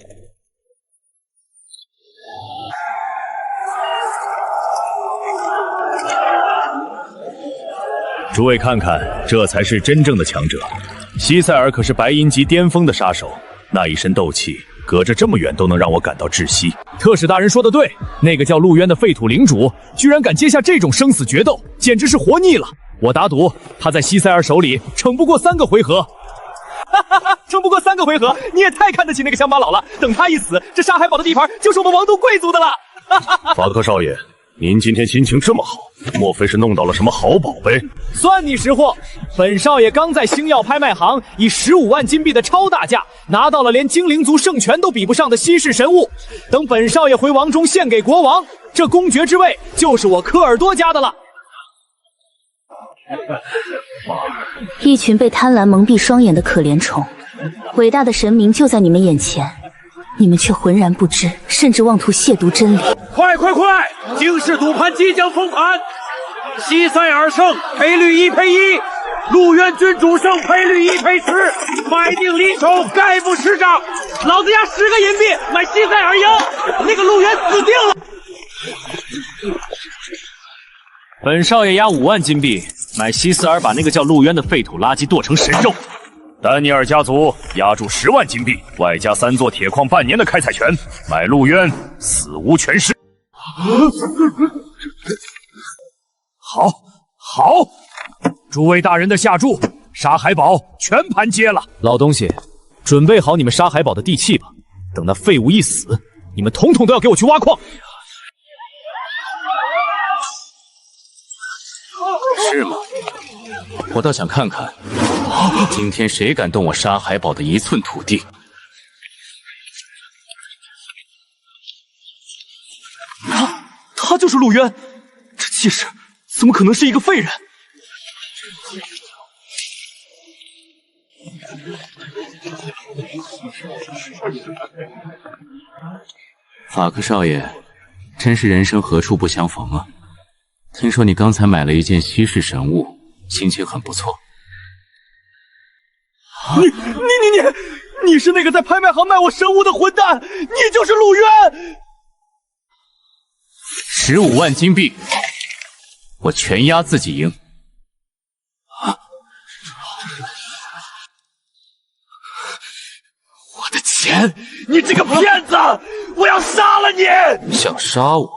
诸位看看，这才是真正的强者。西塞尔可是白银级巅峰的杀手，那一身斗气，隔着这么远都能让我感到窒息。特使大人说的对，那个叫陆渊的废土领主，居然敢接下这种生死决斗，简直是活腻了。我打赌，他在西塞尔手里撑不过3个回合。哈哈哈，撑不过3个回合，你也太看得起那个乡巴佬了。等他一死，这沙海堡的地盘就是我们王都贵族的了。法克少爷，您今天心情这么好，莫非是弄到了什么好宝贝？算你识货，本少爷刚在星耀拍卖行以15万金币的超大价拿到了连精灵族圣权都比不上的稀世神物。等本少爷回王中献给国王，这公爵之位就是我科尔多家的了。一群被贪婪蒙蔽双眼的可怜虫，伟大的神明就在你们眼前，你们却浑然不知，甚至妄图亵渎真理。快！惊世赌盘即将封盘，西塞尔胜赔率1赔1，陆渊君主胜赔率1赔10，买定离手，概不失账。老子押10个银币买西塞尔赢，那个陆渊死定了。本少爷押5万金币买西塞尔把那个叫陆渊的废土垃圾剁成神肉。丹尼尔家族押注10万金币，外加3座铁矿半年的开采权，买陆渊死无全尸。好，好，诸位大人的下注，沙海堡全盘接了。老东西，准备好你们沙海堡的地契吧。等那废物一死，你们统统都要给我去挖矿。是吗？我倒想看看，今天谁敢动我沙海堡的一寸土地。他就是陆渊，这气势怎么可能是一个废人？法克少爷，真是人生何处不相逢啊！听说你刚才买了一件稀世神物，心情很不错。你是那个在拍卖行卖我神物的混蛋，你就是陆渊！15万金币，我全押自己赢。我的钱，你这个骗子！我要杀了你！想杀我，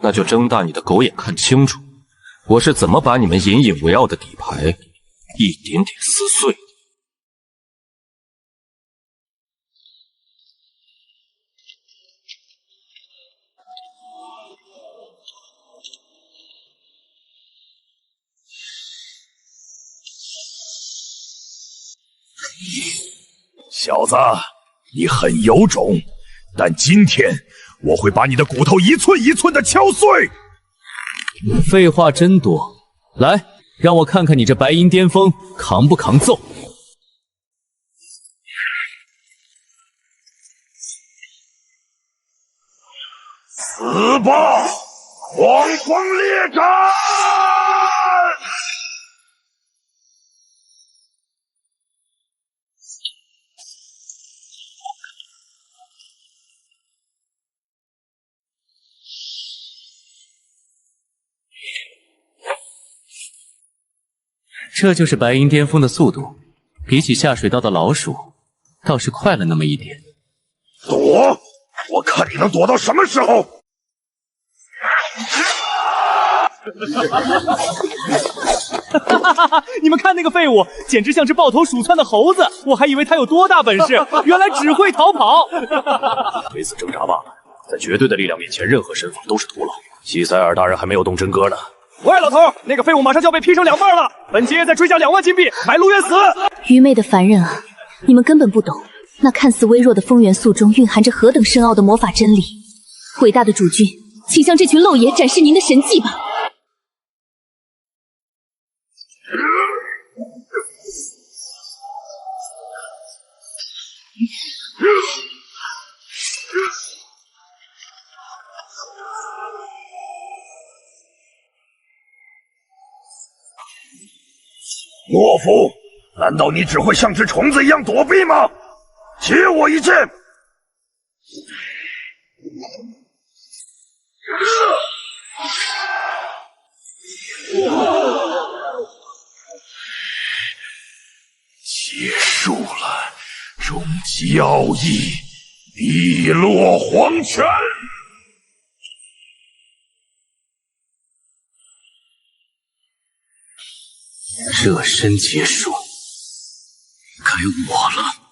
那就睁大你的狗眼看清楚，我是怎么把你们引以为傲的底牌一点点撕碎的。小子，你很有种，但今天我会把你的骨头一寸一寸的敲碎。废话真多，来，让我看看你这白银巅峰扛不扛揍。死吧，狂风列阵！这就是白银巅峰的速度，比起下水道的老鼠，倒是快了那么一点。躲！我看你能躲到什么时候！你们看那个废物，简直像只抱头鼠窜的猴子！我还以为他有多大本事，原来只会逃跑。垂死挣扎罢了，在绝对的力量面前，任何身法都是徒劳。西塞尔大人还没有动真格呢。喂，老头，那个废物马上就要被劈成2半了，本街再追加2万金币，买陆渊死！愚昧的凡人啊，你们根本不懂，那看似微弱的风元素中蕴含着何等深奥的魔法真理。伟大的主君，请向这群漏爷展示您的神迹吧。懦夫，难道你只会像只虫子一样躲避吗？接我一剑！结束了，终极奥义，碧落黄泉。热身结束，该我了。